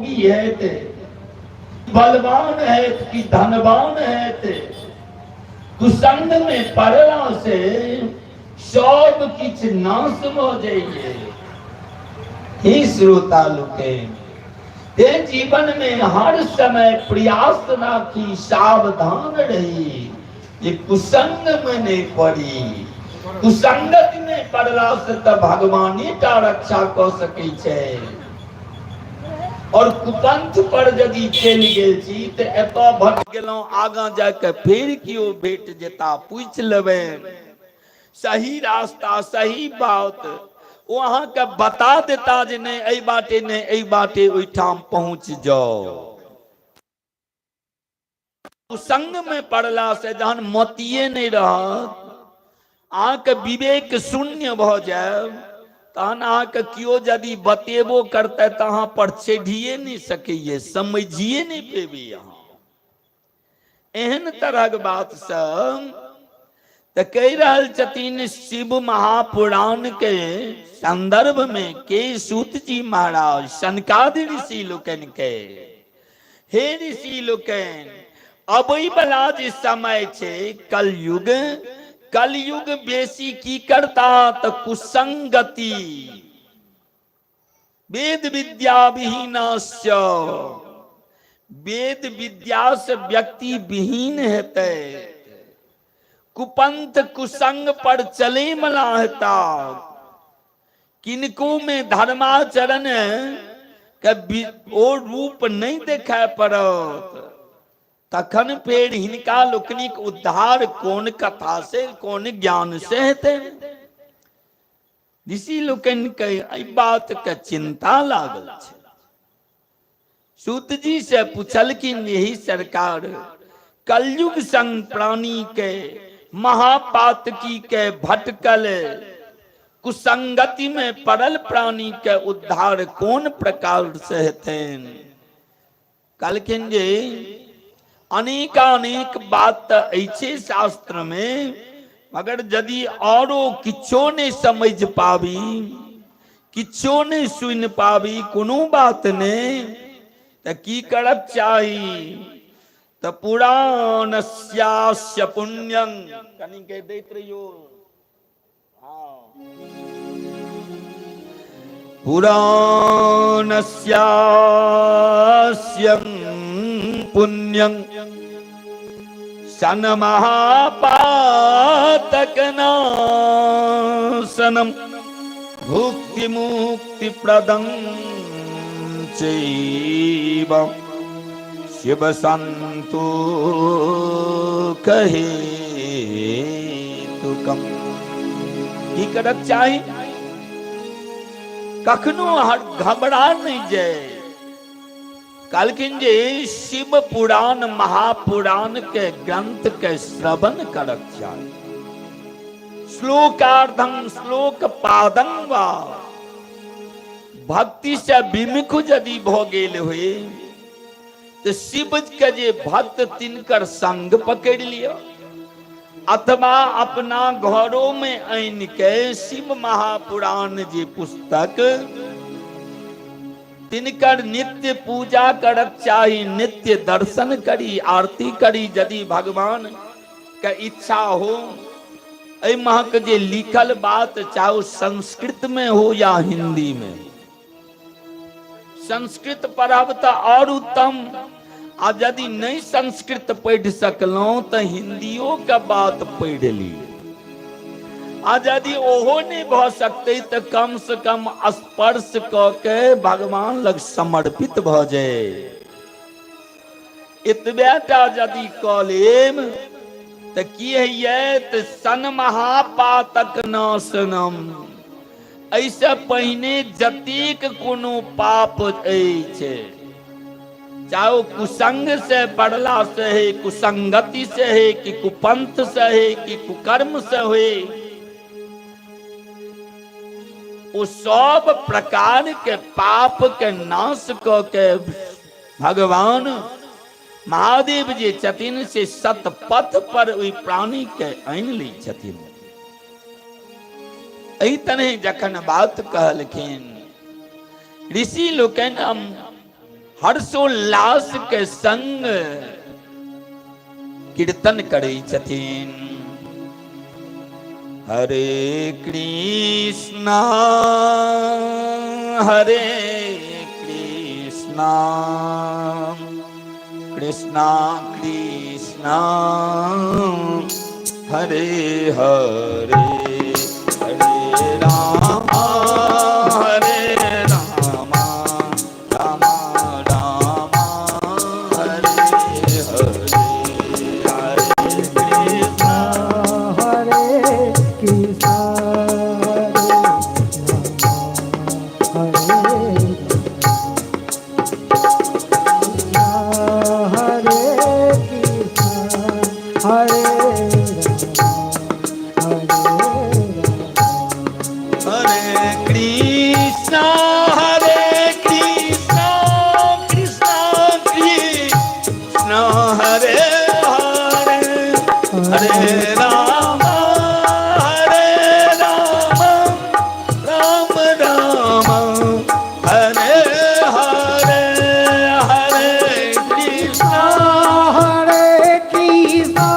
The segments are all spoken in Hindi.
भोगी है ते, बलवान है कि धनवान है ते, कुसंग में पड़ला से सब किछ नाश हो जाइए। ही श्रोता लोके ते जीवन में हर समय प्रयास राखी, सावधान रही, ये कुसंग में नहीं पड़ी। कुसंगत में पड़ला से तो भगवानी का रक्षा कर सके छे। और कुपंथ पर यदि चल गेल छी तो एतो भट गेलौं, आगा जाके फिर कियो भेट जेता पूछ लेबे सही रास्ता सही बात, वो अहाँ के बता देता जे नहीं एई बाटे नहीं एई बाटे ओइठाम पहुंच जाओ। कुसंग में पड़ला से जहन मतिये नहीं रहत, अहाँ के विवेक शून्य भ जाए, तहन अहाँ के कियो यदि बतेबो करते तो अहाँ पर चढ़िए नहीं सकिए, समझिए नहीं पेबी। अहाँ एहन तरह के बात सब तो कह रहल छथिन शिव महापुराण के संदर्भ में के सूत जी महाराज सनकादि ऋषि लोकन के, हे ऋषि लोकन, अबई वाला जे समय छे कलयुग, कलयुग बेसी की करता तो कुसंगति, वेद विद्या विहीनस्य, वेद विद्या से व्यक्ति विहीन हेते, कुपंथ कुसंग पर चले मला हेता, किनको में धर्माचरण के ओ रूप नहीं देखा पड़त, तखन फेर हिनका लोकनिक उद्धार कोन कथा से कोन ज्ञान से हेते। ऋषि लोकन के एहि बात के चिंता लागल छे। सूत जी से पूछलखिन, यही सरकार कलयुग संग प्राणी के महापातकी के भटकल कुसंगति में पड़ल प्राणी के उद्धार कौन प्रकार से हेतन। कहलखिन जे अनेकानेक बात ऐसे शास्त्र में, मगर यदि औरो किछो नहीं समझ पावी, किछो नहीं सुन पावी, कोनो बात नहीं, तो की करब चाही, तो पुराणस्यास्य पुण्यं, कनी के देत रहियो, पुराणस्यास्य पुण्यं सन महापातकनाशनम भुक्ति मुक्ति प्रदं चैव शिव संतो कहे तुकम। की करक चाही, कखनो घबरा नहीं जाए। कहलखिन जे शिव पुराण महापुराण के ग्रंथ के श्रवण करक चाही, श्लोकार्धम श्लोक पादं वा, भक्ति से विमुख यदि भ गेल हुए तो शिव के जे भक्त तिनकर संग पकड़ लियो, अथवा अपना घरों में आन के शिव महापुराण जी पुस्तक तिनकर नित्य पूजा करक चाही, नित्य दर्शन करी, आरती करी। यदि भगवान के इच्छा हो, ऐ महक जे लिखल बात चाहे संस्कृत में हो या हिंदी में, संस्कृत पढ़ब तो और उत्तम, आ यदि नहीं संस्कृत पढ़ सकलौं तो हिंदियों का बात पढ़ ली, आ यदि ओहो नहीं भ सकते तो कम से कम स्पर्श क के भगवान लग समर्पित भ जाए। इतबेटा यदि क लेम तो की है तो सन महापातक नाशनम, ऐसे पहिने जतेक कोनो पाप अछि, चाहे कुसंग से पड़ला से है, कुसंगति से है, कि कुपंथ से है, कि कुकर्म से है, वो सब प्रकार के पाप के नाश क के भगवान महादेव जी छथिन से सतपथ पर ओई प्राणी के आनि लै छथिन। एहि तरह जखन बात कहलखिन ऋषि लोकनि, हम हर्षोल्लास के संग कीर्तन करे छथिन। हरे कृष्णा हरे कृष्णा कृष्णा कृष्णा हरे हरे हरे राम हरे राम राम राम हरे हरे हरे कृष्णा हरे कृष्णा हरे कृष्णा कृष्णा कृष्णा हरे हरे हरे राम राम राम हरे हरे हरे कृष्णा हरे कृष्णा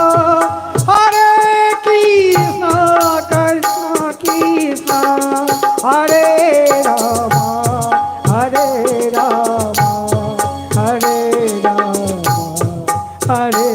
कृष्ण कृष्ण हरे राम हरे राम हरे राम हरे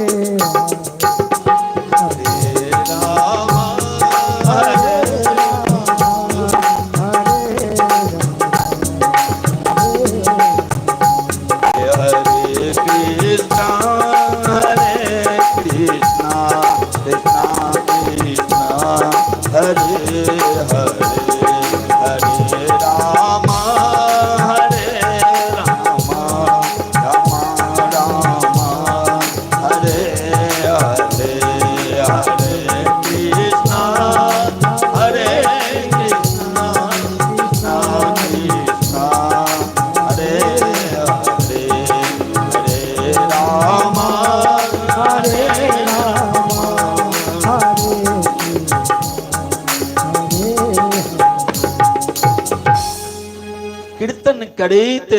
कीर्तन करीत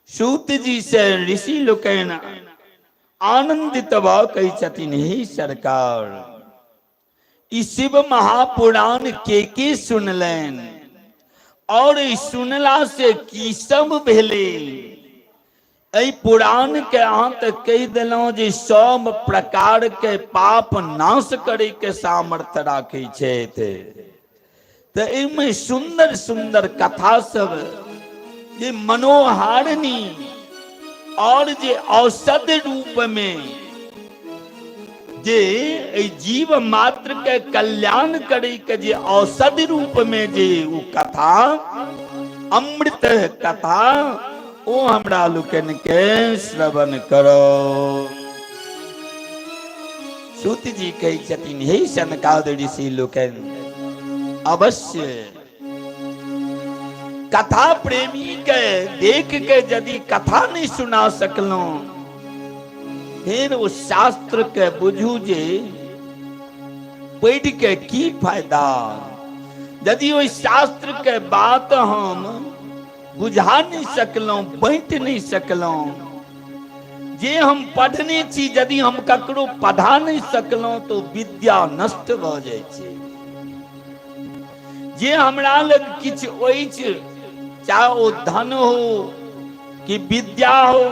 सूत जी से ऋषि लोकन आनंदित भ कही छथिन, हे सरकार ई शिव महापुराण के सुनलैन और ई सुनला से की सब भेले। एहि पुराण के अहाँ तऽ कहि देलहुं जे सब प्रकार के पाप नाश करे के सामर्थ्य राखै छथि। तऽ एहिमे सुंदर सुंदर कथा सब जे मनोहारिणी और जे औषध रूप में जे जीव मात्र के कल्याण करे के जे औषध रूप में जे वो कथा अमृत कथा ओ हमरा लोकन के श्रवण करो। सूत जी कही छथिन, हे सनकादिक ऋषि लोकन अवश्य कथा प्रेमी के देख के यदि कथा नहीं सुना सकलो फिर उस शास्त्र के बुझू जे पढ़ के की फायदा। यदि उस शास्त्र के बात हम बुझा नहीं सकलो बांट नहीं सकलो, जे हम पढ़ने छी यदि हम ककरो पढ़ा नहीं सकलो तो विद्या नष्ट भ जाय छै। जे हमरा लग किछ अछि चाहे ओ धन हो कि विद्या हो,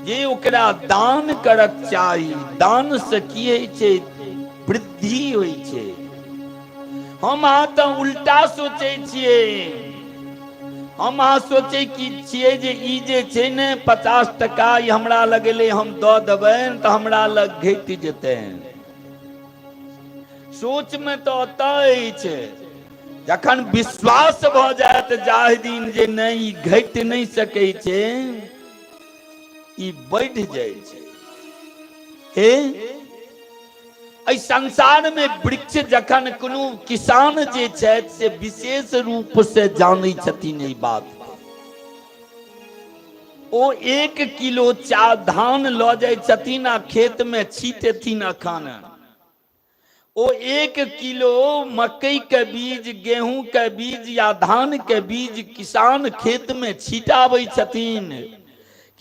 जे ओकरा दान करक चाही। दान से की होइ छै, वृद्धि होइ छै। हम अहाँ तऽ उल्टा सोचै छियै, हम अहाँ सोचै की छियै जे ई जे छै ने 50 टका ई हमरा लगेले हम दऽ देबनि तऽ हमरा लग घटि जेतै। सोच में तो ओतय अछि, जखन विश्वास भ जायत जाहि दिन जे नहीं ई घटि नहीं सकै छै, ई बढ़ि जाइ छै। एहि संसार में वृक्ष जखन कोनो किसान जे छथि से विशेष रूप से जानै छथिन एहि बात के। ओ 1 किलो धान लऽ जाइ छथिन आ खेत में छीटेथिन अखन। ओ 1 किलो मकई के बीज, गेहूं के बीज या धान के बीज किसान खेत में छिटाबै छथिन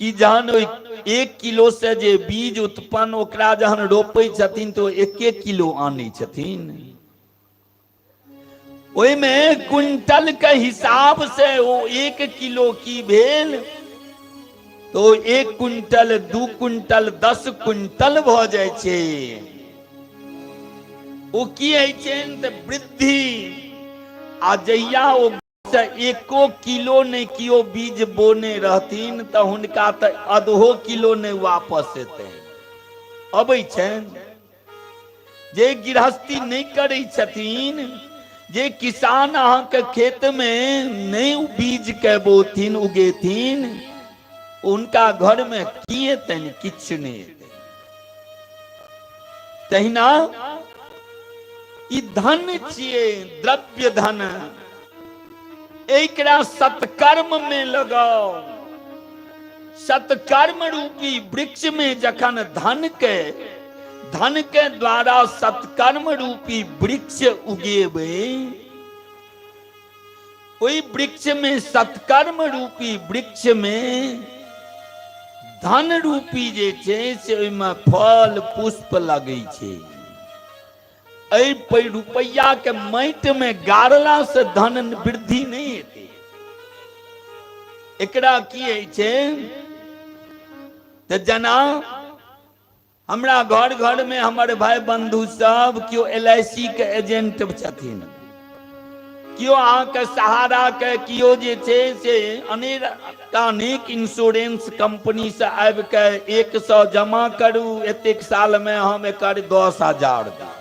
कि जहन 1 किलो से जे बीज उत्पन्न ओकरा जहन रोपै छथिन तो 1 किलो आनै छथिन। ओहि में क्विंटल के हिसाब से वो 1 किलो की भेल तो 1 क्विंटल 2 क्विंटल 10 क्विंटल भ जाय छै। ओ की है तऽ वृद्धि आ जहिया ओ 1 किलो नहीं कियो बीज बोने रहथिन तऽ हुनका तऽ आधो किलो नहीं वापस एतै अबै छनि। जे गृहस्थी नहीं करै छथिन, जे किसान अहाँ के खेत में नहीं बीज के बोथिन उगेथिन, उनका घर में की एतनि, किछु नहीं एतै। तहिना ई धन छियै, द्रव्य धन, एकरा सत्कर्म में लगाओ। सत्कर्म रूपी वृक्ष में जखन धन के द्वारा सत्कर्म रूपी वृक्ष उगेबै, ओई वृक्ष में सत्कर्म रूपी वृक्ष में धन रूपी जे छै से ओइमे फल पुष्प लगै छै। एहि रुपैया के माटि में गाड़ला से धन वृद्धि नहीं हेतै। एकरा की होइ छै तऽ जेना हमरा घर घर में हमर भाई बंधु सब कियो LIC के एजेंट छथिन, कियो अहाँके सहारा के, कियो जे छै से अनेक इंश्योरेंस कंपनी से आबि के 100 जमा करू, एतेक साल में हम एकर 10,000 दी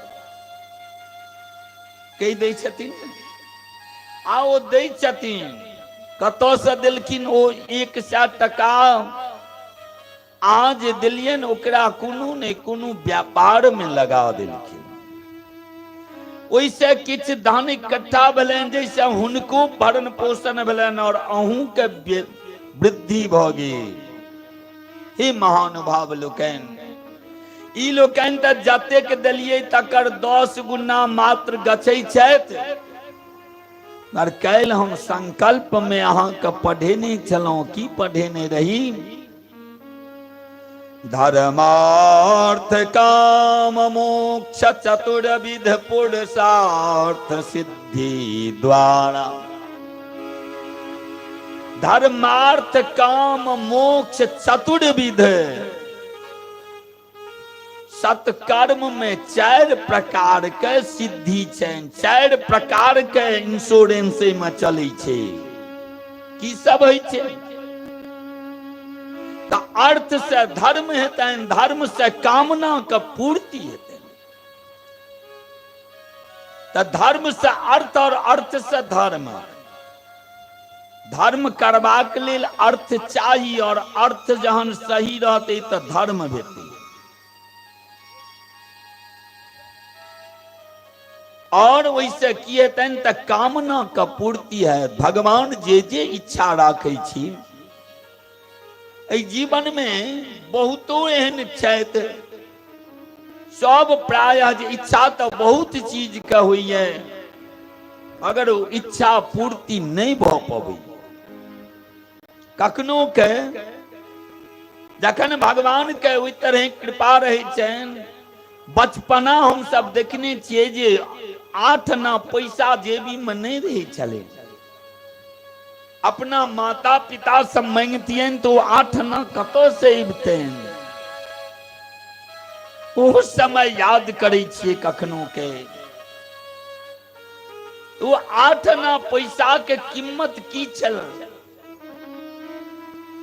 कहि दै छथिन। आ ओ दै छथिन, कतऽ से देलखिन ओ 100 टका अहाँ जे दिलियन ओकरा कोनो ने कोनो व्यापार में लगा देलखिन। ओइसे किछु धन इकट्ठा भेलनि जैसे हुनको भरण पोषण भेलनि और अहूँ के वृद्धि भ गेल। हे महानुभाव लोकनि, ई लोकनि तऽ जतेक देलियै तकर 10 गुना मात्र गछै छथि। और काल्हि हम संकल्प में अहाँके पढ़ेने छलहुँ, की पढ़ेने रही, धर्मार्थ काम मोक्ष चतुर्विध पुरुषार्थ सिद्धि द्वारा। धर्मार्थ काम मोक्ष चतुर्विध, सत्कर्म में 4 प्रकार के सिद्धि छनि, 4 प्रकार के इंश्योरेंस में चलै छै। की सब होइ छै तऽ अर्थ से धर्म हेतनि, धर्म से कामना के पूर्ति हेतनि, तऽ धर्म से अर्थ और अर्थ से धर्म। धर्म करबाक लेल अर्थ चाही और अर्थ जहन सही रहतै तऽ धर्म हेतै। और वैसे की हेतनि तऽ कामना के पूर्ति है। भगवान जे जे इच्छा राखै छी, एहि जीवन में बहुतो एहन छथि, सब प्रायः जे इच्छा तो बहुत चीज के होइए, अगर इच्छा पूर्ति नहीं भ पबै, कखनो के जखन भगवान के ओहि तरह कृपा रहै छनि। बचपना हम सब देखने छियै जे 8 आना पैसा जेबी में नहीं रहै छलै, अपना माता पिता से मांगतियन तो 8 आना कतौ से अबितनि। ओ समय याद करै छियै कखनो के, तो 8 आना पैसा के कीमत की छल।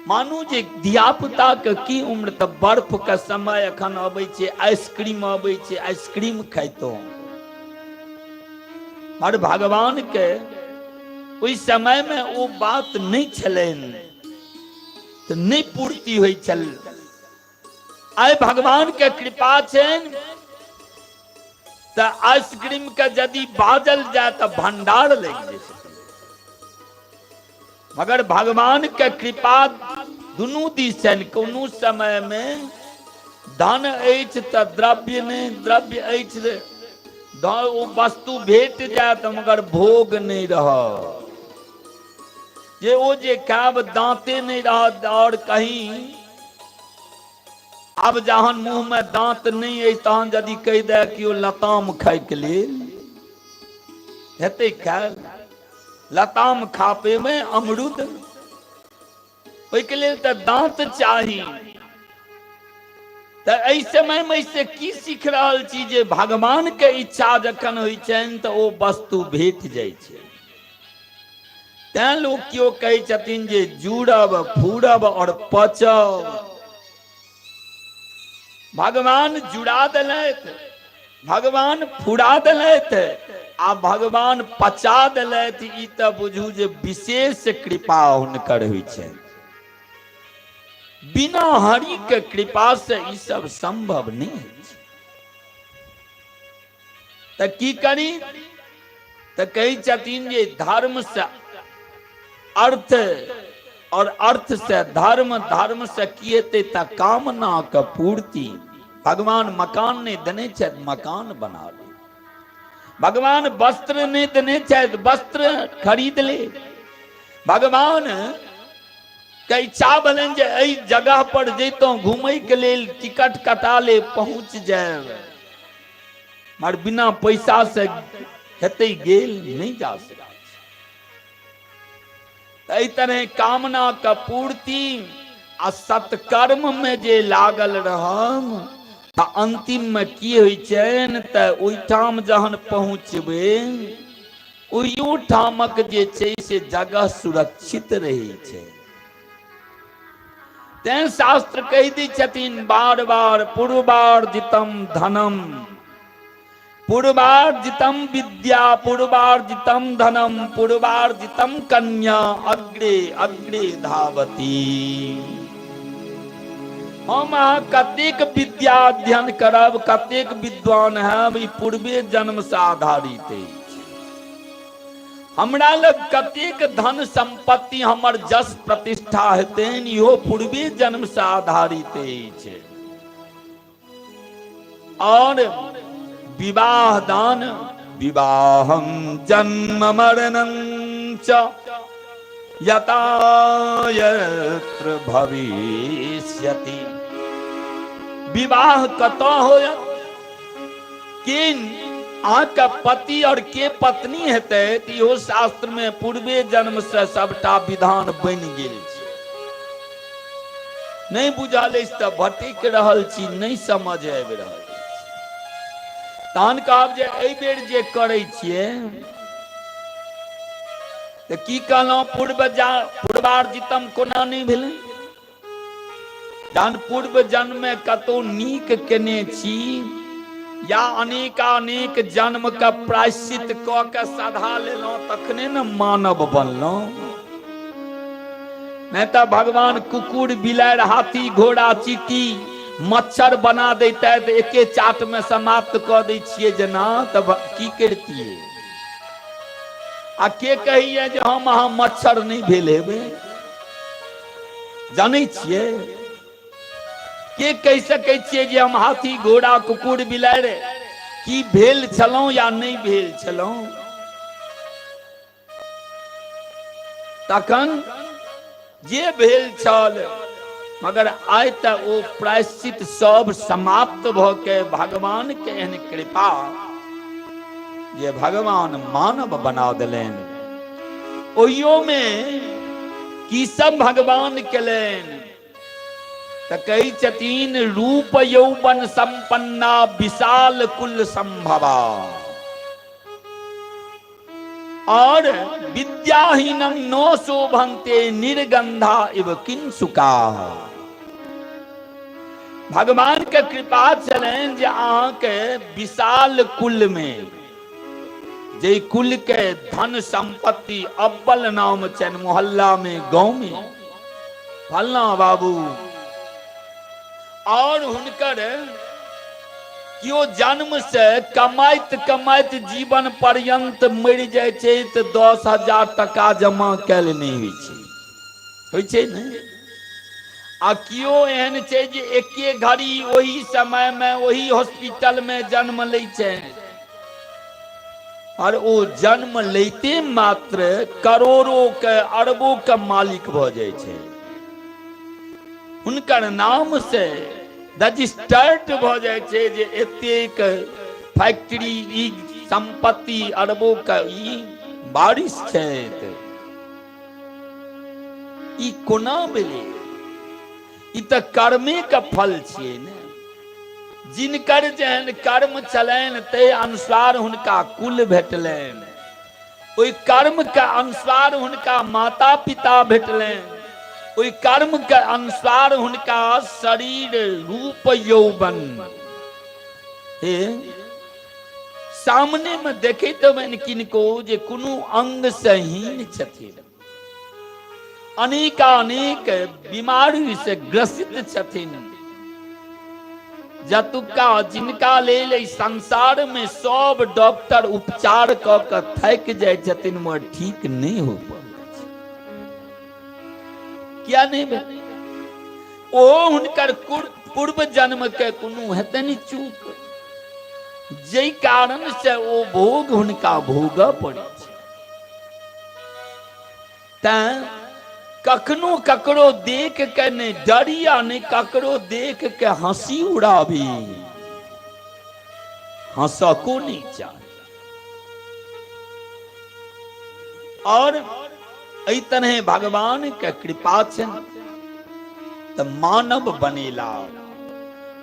मानू जे धिया पुता के की उम्र, तऽ बर्फ के समय अखन अबै छै, आइसक्रीम अबै छै, आइसक्रीम खैतो। और भगवान के ओहि समय में वो बात नहीं छलनि, तो नहीं पूर्ति होइ छल। आइ भगवान के कृपा छनि तऽ आइसक्रीम के यदि बाजल जाए तऽ भंडार लग जाए। मगर भगवान के कृपा दुनू दिस छनि। कोनो समय में धन अछि तऽ द्रव्य नहीं, द्रव्य अछि ओ वस्तु भेट जायत मगर भोग नहीं रह, जे ओ जे खाब दांते नहीं रह। और कहीं अब जहन मुंह में दांत नहीं है तहन यदि कह दे कि ओ लताम खाय के लेल हेतै खायल, लताम खापे में अमरूद, ओहिके लेल तऽ दांत चाही। तऽ एहि समय में से की सीख रहल छी जे भगवान के इच्छा जखन होइ छनि तऽ ओ वस्तु भेट जाइ छै। तैं लोग केओ कहै छथिन जे जुड़ब फूरब और पचब। भगवान जुड़ा देलथि, भगवान फुरा देलथि आ भगवान पचा देलथि। ई तऽ बुझू जे विशेष कृपा हुनकर होइ छनि। बिना हरि के कृपा से ई सब संभव नहीं है। तो की करी, तो कही छथिन जे धर्म से अर्थ और अर्थ से धर्म, धर्म से किएते त कामना के पूर्ति। भगवान मकान नहीं देने छथि, मकान बना ले। भगवान वस्त्र नहीं देने छथि, वस्त्र खरीद ले। भगवान के इच्छा भेलनि जे एहि जगह पर जैतों घूमय के लेल टिकट कटा ले, पहुंच जाए, मगर बिना पैसा से हेतै गेल नहीं जा सकता। एहि तरह कामना का पूर्ति आ सत्कर्म में जे लागल रहम तऽ अंतिम में की होइ छनि तऽ ओहिठाम जहन पहुँचबै ओहियो ठामक जे छै से जगह सुरक्षित रहै छै। तैं शास्त्र कहि दै छथिन बार बार पूर्वार्जितम धनम, पूर्वार्जितम विद्या, पूर्वार्जितम धनम, पूर्वार्जितम कन्या अग्रे अग्रे धावती। हम अहाँ कतेक विद्या अध्ययन करब, कतेक विद्वान हैब, ई पूर्वे जन्म से आधारित अछि। हमरा लग कतेक धन संपत्ति, हमर जस प्रतिष्ठा हेतनि, इहो पूर्वे जन्म से आधारित अछि। और विवाह दान, विवाहं जन्म मरणं च यथा यत्र भविष्यति। विवाह कतऽ होयत, किन अहाँके पति और के पत्नी हेतै, इहो शास्त्र में पूर्वे जन्म से सबटा विधान बनि गेल छै। नहीं बुझल अछि तऽ भटकि रहल छी, नहीं समझ आबि रहल अछि। तहन कहब जे एहि बेर जे करै छियै तऽ की कहलहुँ, पूर्वार्जितम कोना नहीं भेलै। जहन पूर्व जन्म में कतौ नीक केने छी या अनेकानेक जन्म का प्रायश्चित क के सधा लेलहुं तखने न मानव बनलहुं। नहीं तो भगवान कुकुर बिलाड़ि हाथी घोड़ा चींटी मच्छर बना देते तो एके चाट में समाप्त क दै छियै जेना, तब की करतियै। आ के कहिए जे हम अहाँ मच्छर नहीं भेल हेबै, जानै छियै के कहि सकै छियै जे हम हाथी घोड़ा कुकुर बिलाड़ि की भेल छलहुं या नहीं भेल छलहुं। तखन जे भेल छल, मगर आइ तक ओ प्रायश्चित सब समाप्त भ के भगवान के एहन कृपा जे भगवान मानव बना देलनि। ओहियो में की सब भगवान केलनि तऽ कहै छथिन रूप यौवन संपन्ना विशाल कुल संभवा और विद्याहीनं नो शोभन्ते निर्गंधा इव किंसुका। भगवान के कृपा छलनि जे अहाँके विशाल कुल में, जे कुल के धन संपत्ति अव्वल नाम छनि, मोहल्ला में गांव में फलना बाबू, और हुनकर कियो जन्म से कमाइत कमाइत जीवन पर्यंत मरि जाय छै तऽ 10,000 टका जमा कैल नहीं होइ छै ने। आ कियो एहन छै जे एके घड़ी ओही समय में ओही हॉस्पिटल में जन्म लै छै और वो जन्म लेते मात्र करोड़ों के अरबों के मालिक भ जाय छै। हुनकर नाम से रजिस्टर्ड भ जाय छै जे एतेक फैक्ट्री ई संपत्ति अरबों का ई बारिश छै। ई कोना भेलै? ई तऽ कर्मे के फल छियै ने। जिनकर जेहन कर्म चलैन ते अनुसार हुनका कुल भेटलनि, ओहि कर्म के अनुसार हुनका माता पिता भेटलनि, ओहि कर्म के अनुसार हुनका शरीर रूप यौवन। हे सामने में देखैत बनि किनको जे कोनो अंग से हीन छथिन, अनेकानेक बीमारी से ग्रसित छथिन, जतुका जिनका लेल संसार में सब डॉक्टर उपचार क के थक जाय छथिन मगर ठीक नहीं हो पाबै छै। किया नहीं भेलै? ओ हुनकर पूर्व जन्म के कोनो हेतनि चूक, जै कारण से ओ भोग हुनका भोगऽ पड़ै छै। तैं कखनो ककरो देख के नहीं डरी आ नहीं ककरो देख के हंसी उड़ाबी, हंसको नहीं चाही। और एहि तरह भगवान के कृपा छनि तऽ मानव बनेला,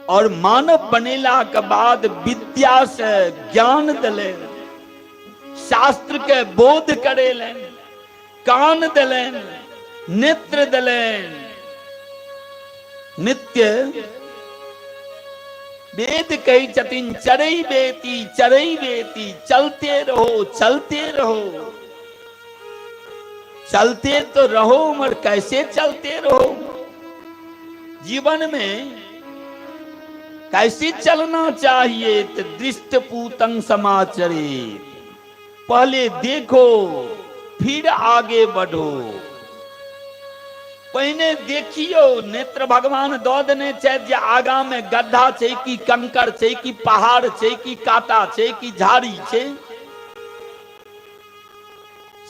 और मानव बनेला के बाद विद्या से ज्ञान दिले, शास्त्र के बोध करेलनि, कान दिलनि, नेत्र दिलनि। नित्य वेद कही छथिन चरई बेती चरई बेती, चलते रहो चलते रहो। चलते तो रहो मगर कैसे चलते रहो? जीवन में कैसे चलना चाहिए? तो दृष्ट पूतं समाचरित, पहले देखो फिर आगे बढ़ो। पहिने देखियो, नेत्र भगवान दऽ देने छै जे आगा में गड्ढा छै कि कंकड़ छै कि पहाड़ छै कि काटा छै कि झाड़ी छै,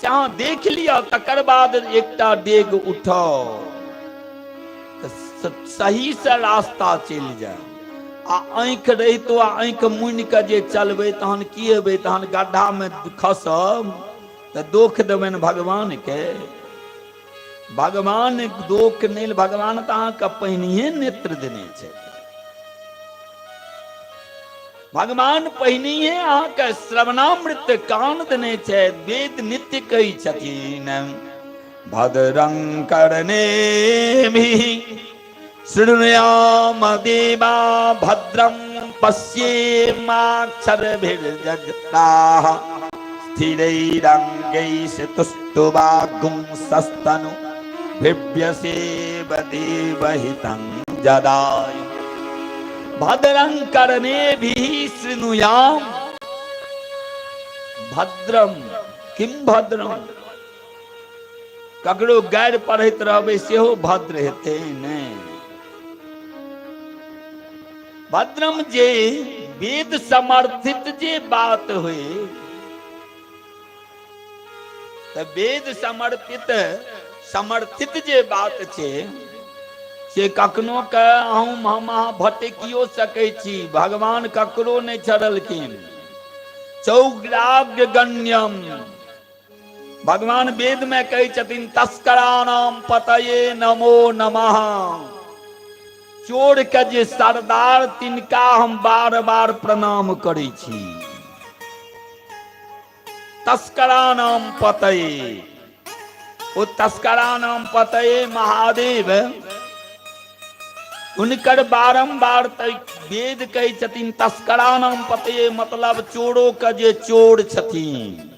अहाँ देख लिया तकर बाद एकटा डेग उठाओ सही से रास्ता चलि जाए। आ आँख रहितो आ आँख मुनि के जे चलबै तहन की हेबै? तहन गड्ढा में खसब तऽ दोख देबनि भगवान के। भगवान दोख नहीं, भगवान तो अहाँके पहिनिए नेत्र देने छै। भगवान पहिनिए अहाँके श्रवणामृत कान देने छै। वेद नित्य कही छथिन भद्रं कर्णेभिः शृणुयाम देवा भद्रं पश्येमाक्षरभिर्यजत्राः स्थिरैरङ्गैस्तुष्टुवागुंसस्तनु भिव्यसेव देवहितं जदायु। भद्रं कर्णेभिः शृणुयाम। भद्रम किम भद्रम? ककरो गैर पढ़ैत रहबै सेहो भद्र हेतै नहीं। भद्रम जे वेद समर्थित जे बात हुए तऽ वेद समर्थित जे बात छै से कखनो के हम अहाँ भटकियो सकै छी। भगवान ककरो नहीं छड़लखिन। चौग्राग्य गण्यम, भगवान वेद में कही छथिन तस्कराणाम पतये नमो नमः। चोर के जे सरदार तिनका हम बार बार प्रणाम करै छी। तस्कराणाम पतये, ओ तस्कराणाम पतये महादेव उनकर बारंबार वेद कही छथिन तस्कराणाम पतये, मतलब चोरों का जे चोर छथिन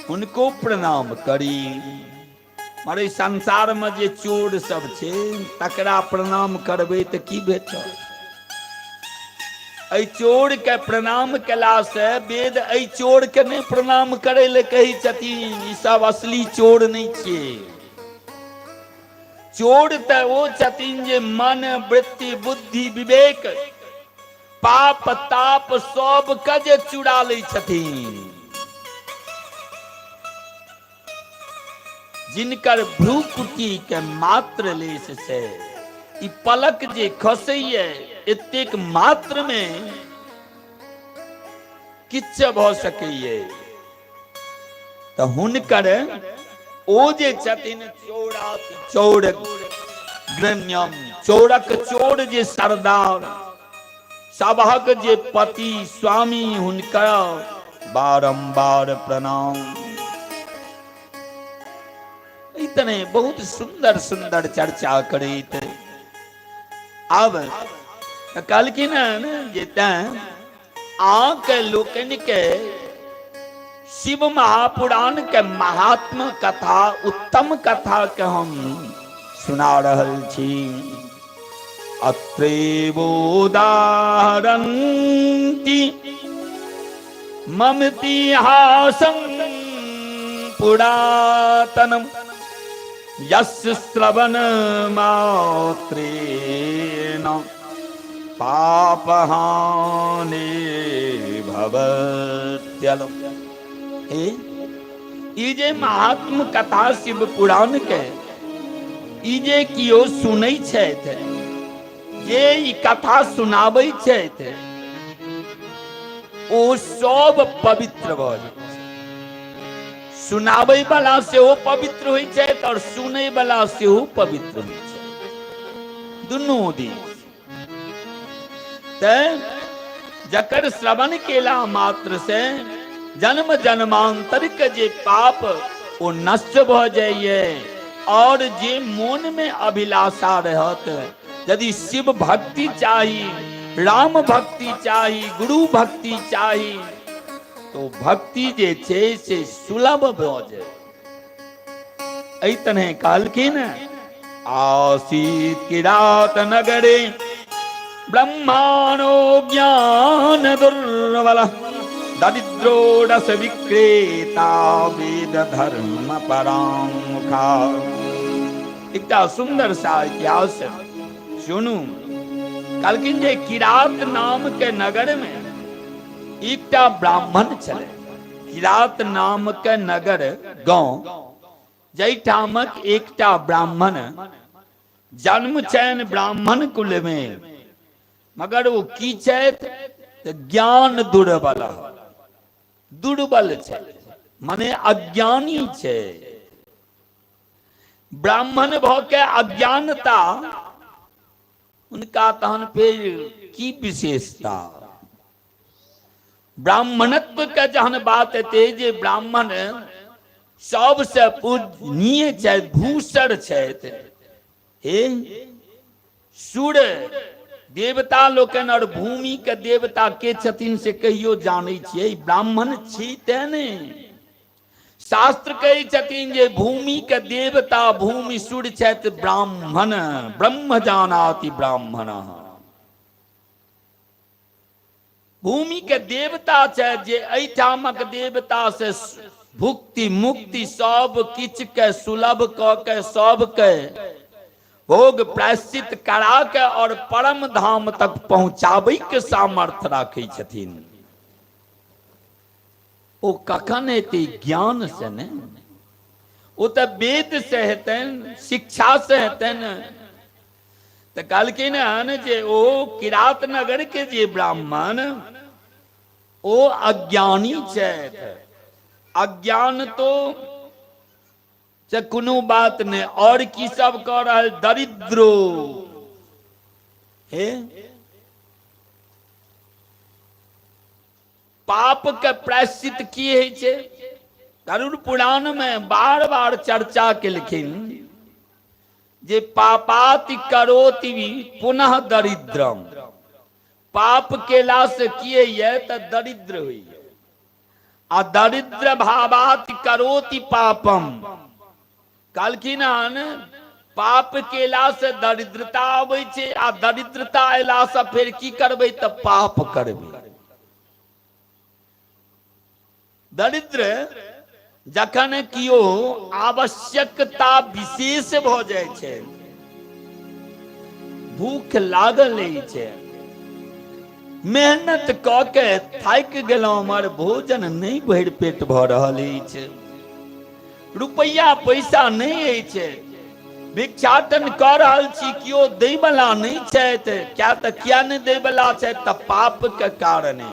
उनको प्रणाम करी। मारे संसार में जे चोर सब छै तकरा प्रणाम करबै तऽ की भेटत? एहि चोर के प्रणाम केला से वेद एहि चोर के नहीं प्रणाम करे ले कही छथिन। ई सब असली चोर नहीं छियै। चोर तऽ ओ छथिन जे मन वृत्ति बुद्धि विवेक पाप ताप सब के जे चुरा लै छथिन, जिनकर भ्रूकुटी के मात्र लेश से ई पलक जे खसैये एतेक मात्र में किछ भ सकैये, तऽ हुनकर ओ जे छथिन चौर ग्रण्यम, चौरक चोर जे सरदार, सभक जे पति स्वामी, हुनकर बारंबार प्रणाम। इतने बहुत सुंदर सुंदर चर्चा करैत आब कहलखिन जे आके लोकन के शिव महापुराण के महात्मा कथा, उत्तम कथा के हम सुना रहल छी। अत्रेवोदाहरन्ति ममतिहासं पुरातनम् यस्य श्रवण मात्रेण पापहानि भवत्यलम्। ई जे महात्म कथा शिव पुराण के ई जे कियो सुनै छथि, जे ई कथा सुनाबै छथि, ओ सब पवित्र भ जाइ छै। सुनाबै वाला सेहो पवित्र होइ छथि और सुनै वाला सेहो पवित्र होइ छै, दुनू दिस। तऽ जकर श्रवण केला मात्र से जन्म जन्मांतर के जे पाप ओ नष्ट भ जाइए, और जे मन में अभिलाषा रहत, यदि शिव भक्ति चाही, राम भक्ति चाही, गुरु भक्ति चाही, तो भक्ति जे छे से सुलभ भ जाए। एहि तने कहलखिन आसीत किरात नगरे ब्रह्माणो ज्ञान दुर्बल दरिद्रो रस विक्रेता वेद धर्म परामुखा। एकटा सुंदर सा इतिहास सुनू। कहलखिन जे किरात नाम के नगर में एकटा ब्राह्मण छले। किरात नाम के नगर गांव जैठामक एकटा ब्राह्मण जन्म छनि ब्राह्मण कुल में, मगर वो की छथि ज्ञान दुर्बल, दुर्बल छै, माने अज्ञानी छै। ब्राह्मण भ के अज्ञानता उनका तहन फिर की विशेषता। ब्राह्मणत्व के जहन बात एते जे ब्राह्मण सबसे पूजनीय छथि, भूषण छथि। हे सूर्य देवता लोकन और भूमि के देवता के छथिन से कहियो जानै छियै? ब्राह्मण छी तेने। शास्त्र कहै छथिन जे भूमि के देवता भूमि सूर्य छथि ब्राह्मण, ब्रह्म जानाति ब्राह्मण। भूमि के देवता छथि जे एहिठामक देवता से भुक्ति मुक्ति सब किछ के सुलभ क के सबके भोग प्रायश्चित करा के और परम धाम तक पहुंचाबै के सामर्थ्य राखै छथिन। ओ कखन हेतै? ज्ञान से ने। ओ तऽ वेद से हेतनि, शिक्षा से हेतनि। तऽ कहलखिन हन जे ओ किरात नगर के जे ब्राह्मण ओ अज्ञानी छथि। अज्ञान तो से कोनो बात नहीं, और की सब कह रहल? दरिद्रो हे पाप के प्रायश्चित की है छे? गरुड़ पुराण में बार बार चर्चा केलखिन जे पापाति करोति पुनः दरिद्रम। पाप केला से किए ये त दरिद्र हुई, आ दरिद्र भावाति करोति पापम। कहलखिन हन पाप केला से दरिद्रता आबै छे, आ दरिद्रता अयला से फिर की करबै? त पाप करबै। दरिद्र जखन कियो आवश्यकता विशेष भ जाय छै, भूख लागल रहै छै, मेहनत क के थाकि गेलहुँ, हमर भोजन नहीं भरि पेट भऽ रहल अछि, रुपैया पैसा नहीं अछि, भिक्षाटन कऽ रहल छी, केओ दै बला नहीं छथि। किया नहीं दै बला छथि? तऽ पाप के कारणे।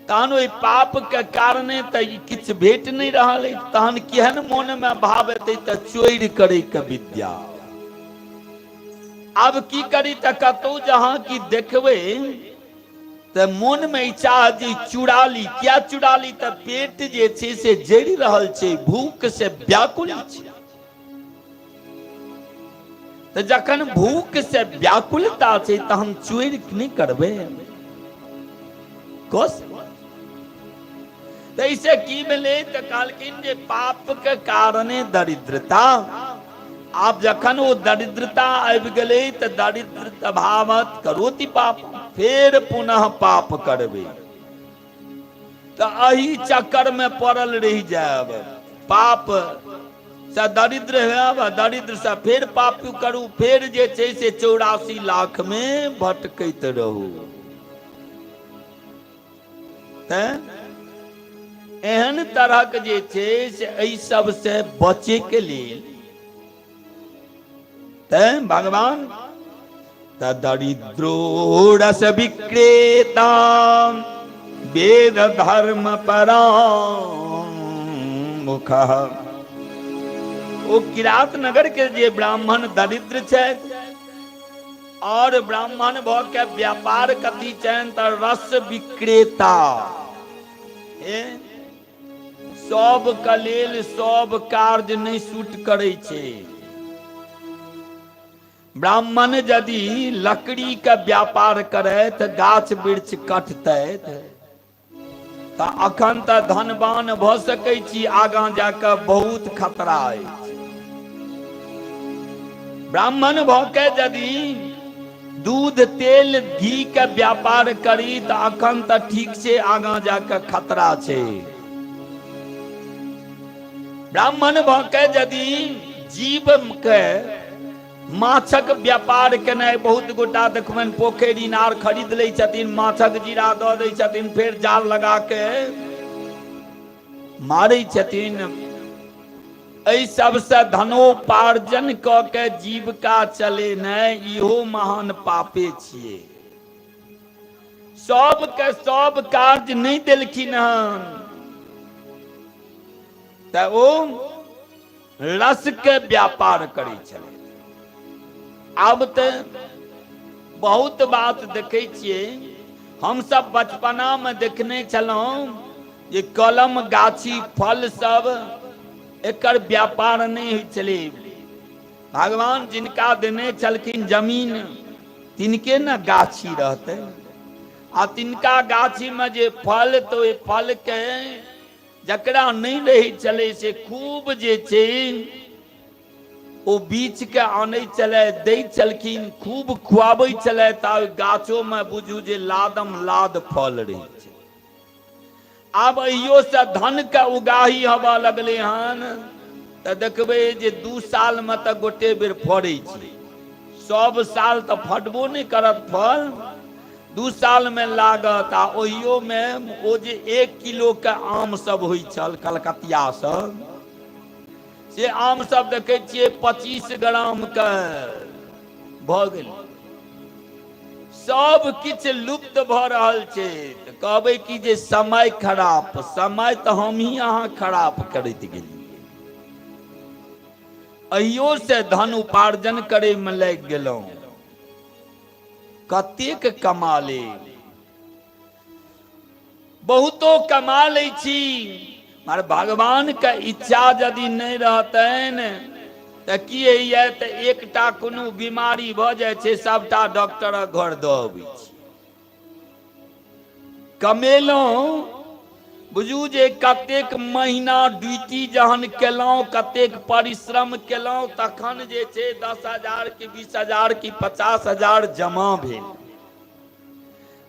तहन ओहि पाप के कारणे तऽ किछु भेट नहीं रहल अछि, तहन केहन मोन में भाव एतै? तऽ चोरी करे के विद्या। आब की करी? तऽ कतौ जहाँ की देखबै तऽ मोन में इच्छा जे चुरा ली। क्या चुरा ली? तऽ पेट जे छै से जरि रहल छै, भूख से व्याकुल छै। तऽ जखन भूख से व्याकुलता छै तहन चोरी नहीं करबै? तैसे की भेलै? तऽ कहलखिन जे पाप के कारणे दरिद्रता। आब जखन वो दरिद्रता आबि गेलै तऽ दरिद्र भावत करोति पाप, फेर पुनः पाप करबै। तऽ एही चक्कर में पड़ल रहि जायब। पाप से दरिद्र होयब, दरिद्र से फेर पाप करू, फेर जे छै से 84 लाख में भटकैत रहू। एहन तरहक जे छै से एहि सब से बचे के लेल तैं भगवान दरिद्रो रस विक्रेता वेद धर्म परामुख। ओ किरात नगर के जे ब्राह्मण दरिद्र छथि और ब्राह्मण भऽ के व्यापार कथी छनि? तऽ रस विक्रेता। सब के लेल सब कार्य नहीं सूट करै छै। ब्राह्मण यदि लकड़ी के व्यापार करैत, गाछ वृक्ष कटतैथ तऽ अखन तऽ धनवान भऽ सकै छी, आगाँ जाके बहुत खतरा अछि। ब्राह्मण भऽ के यदि दूध तेल घी के व्यापार करी तऽ अखन तऽ ठीक से, आगाँ जाके खतरा छै। ब्राह्मण भऽ के यदि जीव के माछक व्यापार केनाइ, बहुत गोटा देखबनि पोखरि इनार खरीद लै छथिन, माछक जीरा दऽ दै छथिन, फेर जाल लगा के मारै छथिन। एहि सबसे धनोपार्जन क के जीविका चलेनाइ इहो महान पापे छियै। सबके सब कार्य नहीं देलखिन हन, तऽ ओ रस के व्यापार करै छलै। आब तऽ बहुत बात देखै छियै, हम सब बचपना में देखने छलहुँ जे कलम गाछी फल सब एकर व्यापार नहीं होइ छलै। भगवान जिनका देने छलखिन जमीन तिनके न गाछी रहतै, आ तिनका गाछी में जे फल, तो ओहि फल के जकरा नहीं रहै छलै से खूब जे छै ओ बीच के आनै छलै, दै छलखिन, खूब खुआबै छलै, तऽ गाछो में बुझू जे लादम लाद फल रहै छै। आब अहियो से धन के उगाही हवा लगलै हन, तऽ देखबै जे 2 साल में तऽ गोटे बेर फड़ै छै। सब साल तऽ फटबो नहीं करत फल, 2 साल में लागत। आ ओहियो में ओ जे 1 किलो के आम सब होइ छल कलकतिया सब, से आम सब देखे छियै 25 ग्राम के भऽ गेल। सब किछु लुप्त भऽ रहल छै। तऽ कहबै कि जे समय खराब, समय तऽ हम ही अहाँ खराब करैत गेलियै। अहियो से धन उपार्जन करे में लागि गेलहुँ, कतेक कमा ले, बहुतो कमा लै छी, मगर भगवान के इच्छा यदि नहीं रहतनि तऽ की होइए? तऽ एकटा कोनो बीमारी भऽ जाइ छै, सबटा डॉक्टरक घर दऽ अबै छै। कमेलहुँ, बुझू जे कतेक महीना ड्यूटी जहन केलहुँ, कतेक परिश्रम केलहुँ, तखन जे छै 10,000 कि 20,000 कि 50,000 जमा भेल।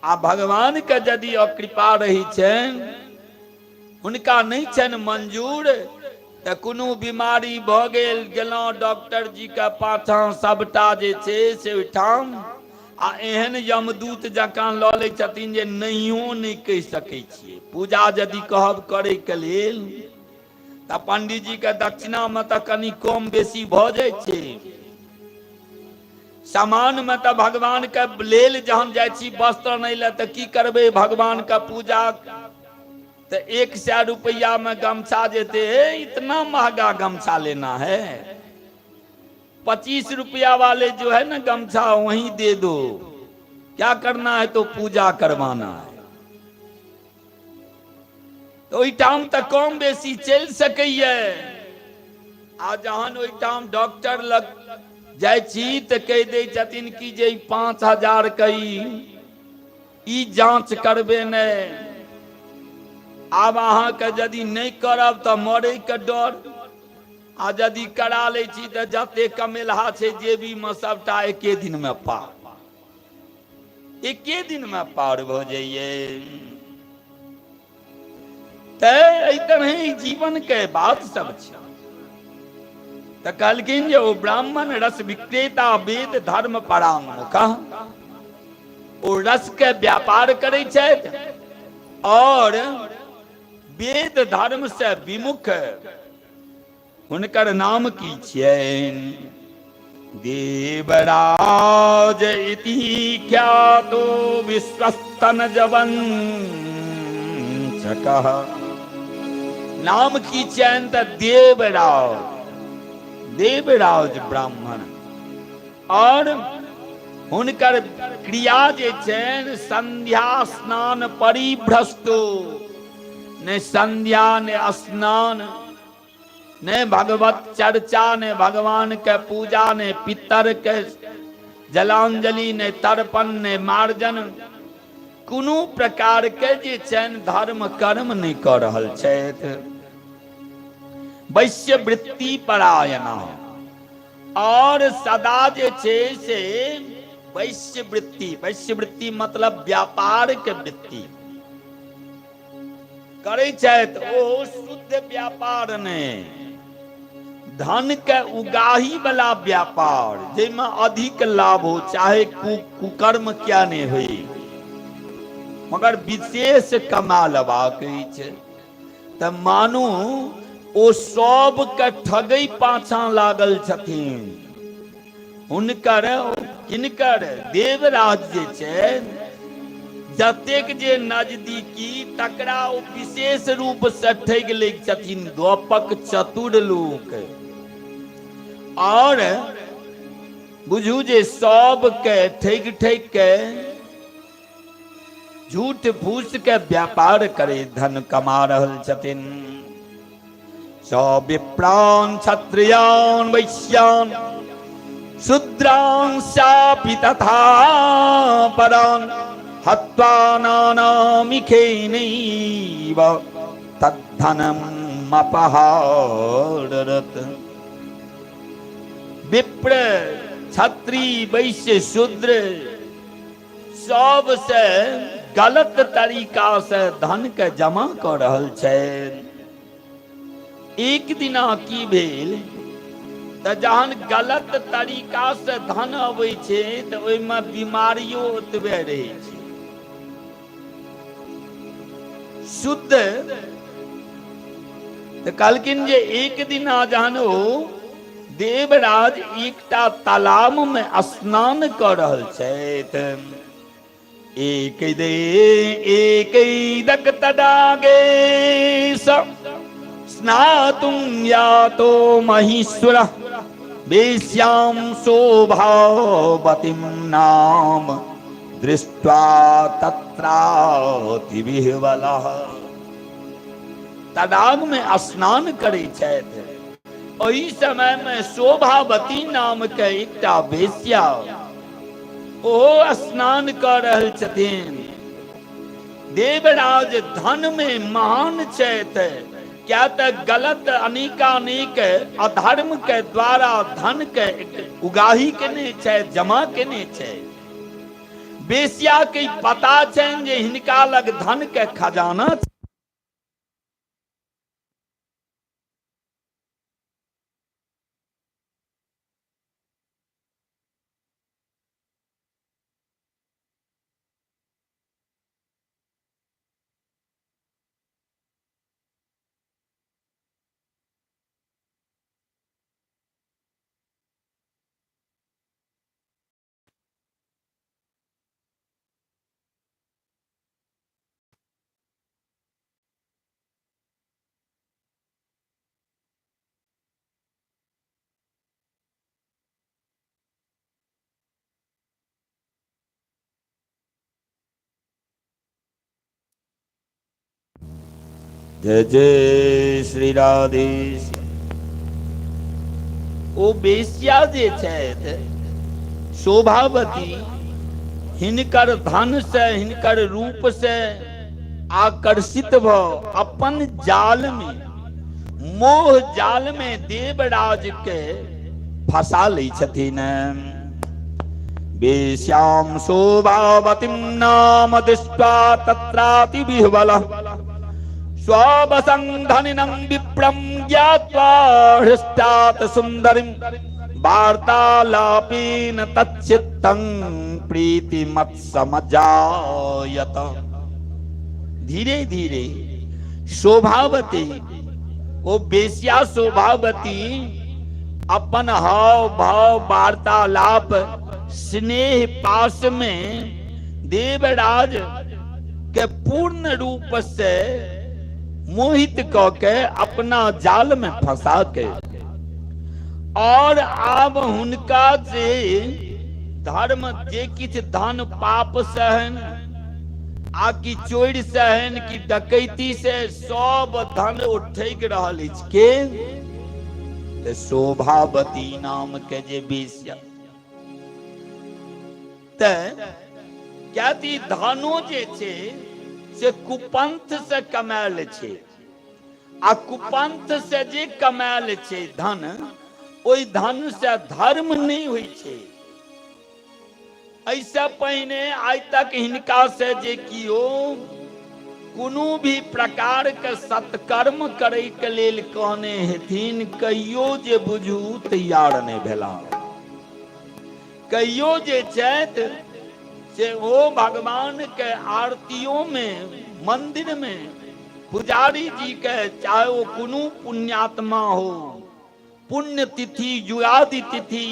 आ भगवान के यदि अकृपा रही छनि, हुनका नहीं छनि मंजूर, तऽ कोनो बीमारी भऽ गेल, गेलहुँ डॉक्टर जी के पाछाँ, सबटा जे छै से ओहिठाम आ एहन यमदूत जकाँ लऽ लै छथिन जे नहियो नहि कहि सकै छियै। पूजा यदि कहब करैके लेल तऽ पंडित जी के दक्षिणा में तऽ कनि कम बेसी भऽ जाइ छै। सामान में तऽ भगवान के लेल जहन जाइ छी वस्त्र नहि ले तऽ की करबै भगवान का पूजा, तो 100 रुपया में गमछा देते, इतना महंगा गमछा लेना है, 25 रुपया वाले जो है ना गमछा वहीं दे दो, क्या करना है तो पूजा करवाना है। तो ओहिठाम तऽ कम बेसी चलि सकैए। आ जहन ओहिठाम डॉक्टर लग जाइ छी तऽ कहि दै छथिन कि जे 5,000 के ई जांच करबे नहि, आब अहाँके यदि नहीं करब तऽ मरे के डर, आ यदि करा लै छी तऽ जते कमेलहा छै जेबी में सबटा एके दिन में पार, एके दिन में पार भऽ जाइए। तऽ तरह जीवन के बात सब छै। तऽ कहलखिन जे ओ ब्राह्मण रस विक्रेता वेद धर्म पराङ्मुख, ओ रस के व्यापार करै छथि और वेद धर्म से विमुख, हुनकर नाम की छियनि? देवराज इति ख्यातो विश्वस्तन जवंचकः। नाम की छियनि तऽ देवराज, देवराज ब्राह्मण। और हुनकर क्रिया जे छनि संध्या स्नान परिभ्रष्टो, ने संध्या ने स्नान ने भगवत चर्चा ने भगवान के पूजा ने पितर के जलांजलि ने तर्पण ने मार्जन, कोनो प्रकार के जे छनि धर्म कर्म नहीं कऽ रहल छथि। वैश्य वृत्ति परायणा, और सदा जे छै से वैश्य वृत्ति, वैश्य वृत्ति मतलब व्यापार के वृत्ति करै छथि। ओ शुद्ध व्यापार ने, धन के उगाही वाला व्यापार जाहिमे अधिक लाभ हो, चाहे कुकर्म क्या नहीं हुई, मगर विशेष कमा लेबाक अछि। तऽ मानू ओ सबके ठगै पाछाँ लागल छथिन। हुनकर हिनकर देवराज जे छै, जतेक जे नजदीकी तकरा ओ विशेष रूप से ठगि लै छथिन, गपक चतुर लोक। और बुझू जे सबके ठगि ठगि के झूठ फूस के व्यापार करे धन कमा रहल छथिन। सब विप्रान क्षत्रियान वैश्यान शूद्रान शापि तथा परान हत्वा नानामिखेनैव तद्धनम् अपहाररत्। विप्र क्षत्रि वैश्य शूद्र सबसे गलत तरीका से धन के जमा कऽ रहल छै। एक दिना की भेल तऽ जहन गलत तरीका से धन अबै छै तऽ ओहिमे बीमारियों ओतबे रहै छै। शुद्ध तऽ कहलखिन जे एक दिना जहन ओ देवराज एकटा तालाब में स्नान कऽ रहल छथि, एकैदक तडागे स्नातुं यातो महीश्वरः वेश्यां शोभावतीं नाम दृष्ट्वा तत्रातिविह्वलः। तडाग में स्नान करै छथि, ओहि समय में शोभावती नाम के एकटा वेश्या ओहो स्नान कऽ रहल छथिन। देवराज धन में महान छथि, क्या तऽ गलत अनेकानेक अधर्म के द्वारा धन के उगाही केने छै, जमा केने छै। वेश्या के पता छनि जे हिनका लग धन के खजाना छै। जय जय श्री राधे। ओ बेस्या जे छथि शोभावती, हिनकर धन से हिनकर रूप से आकर्षित भ अपन जाल में, मोह जाल में देवराज के फंसा लै छथिन। बेश्याम शोभावतीं नाम दृष्ट्वा तत्राति विह्वलः, स्ववसंधनिनं विप्रं ज्ञात्वा हृष्टात् सुंदरीं, वार्तालापेन तच्चित्तं प्रीतिमत् समजायत। धीरे धीरे शोभावती, वो बेश्या शोभावती अपन हाव भाव वार्तालाप स्नेह पास में देवराज के पूर्ण रूप से मोहित करके अपना जाल में फंसा के, और अब हुनका से धर्म जे किछ धन पाप सहन, आकि चोरी सहन की डकैती से सब धन उठैक रहल अछि के शोभावती नाम के जे बेश्या। क्या धनो जे छे से कुपंथ से कमायल छे, आ कुपंथ से जे कमायल छे धन, ओई धन से धर्म नहीं हुई छे। ऐसा पहिने आज तक हिनका से जे कियो कोनो भी प्रकार के सत्कर्म करे के लेल कहने हेथिन, कहियो जे बुझू तैयार नहीं भेला। कहियो जे छथि से ओ भगवान के आरतियों में, मंदिर में पुजारी जी के, चाहे वो कोनो पुण्यात्मा हो, पुण्य तिथि, युगादि तिथि,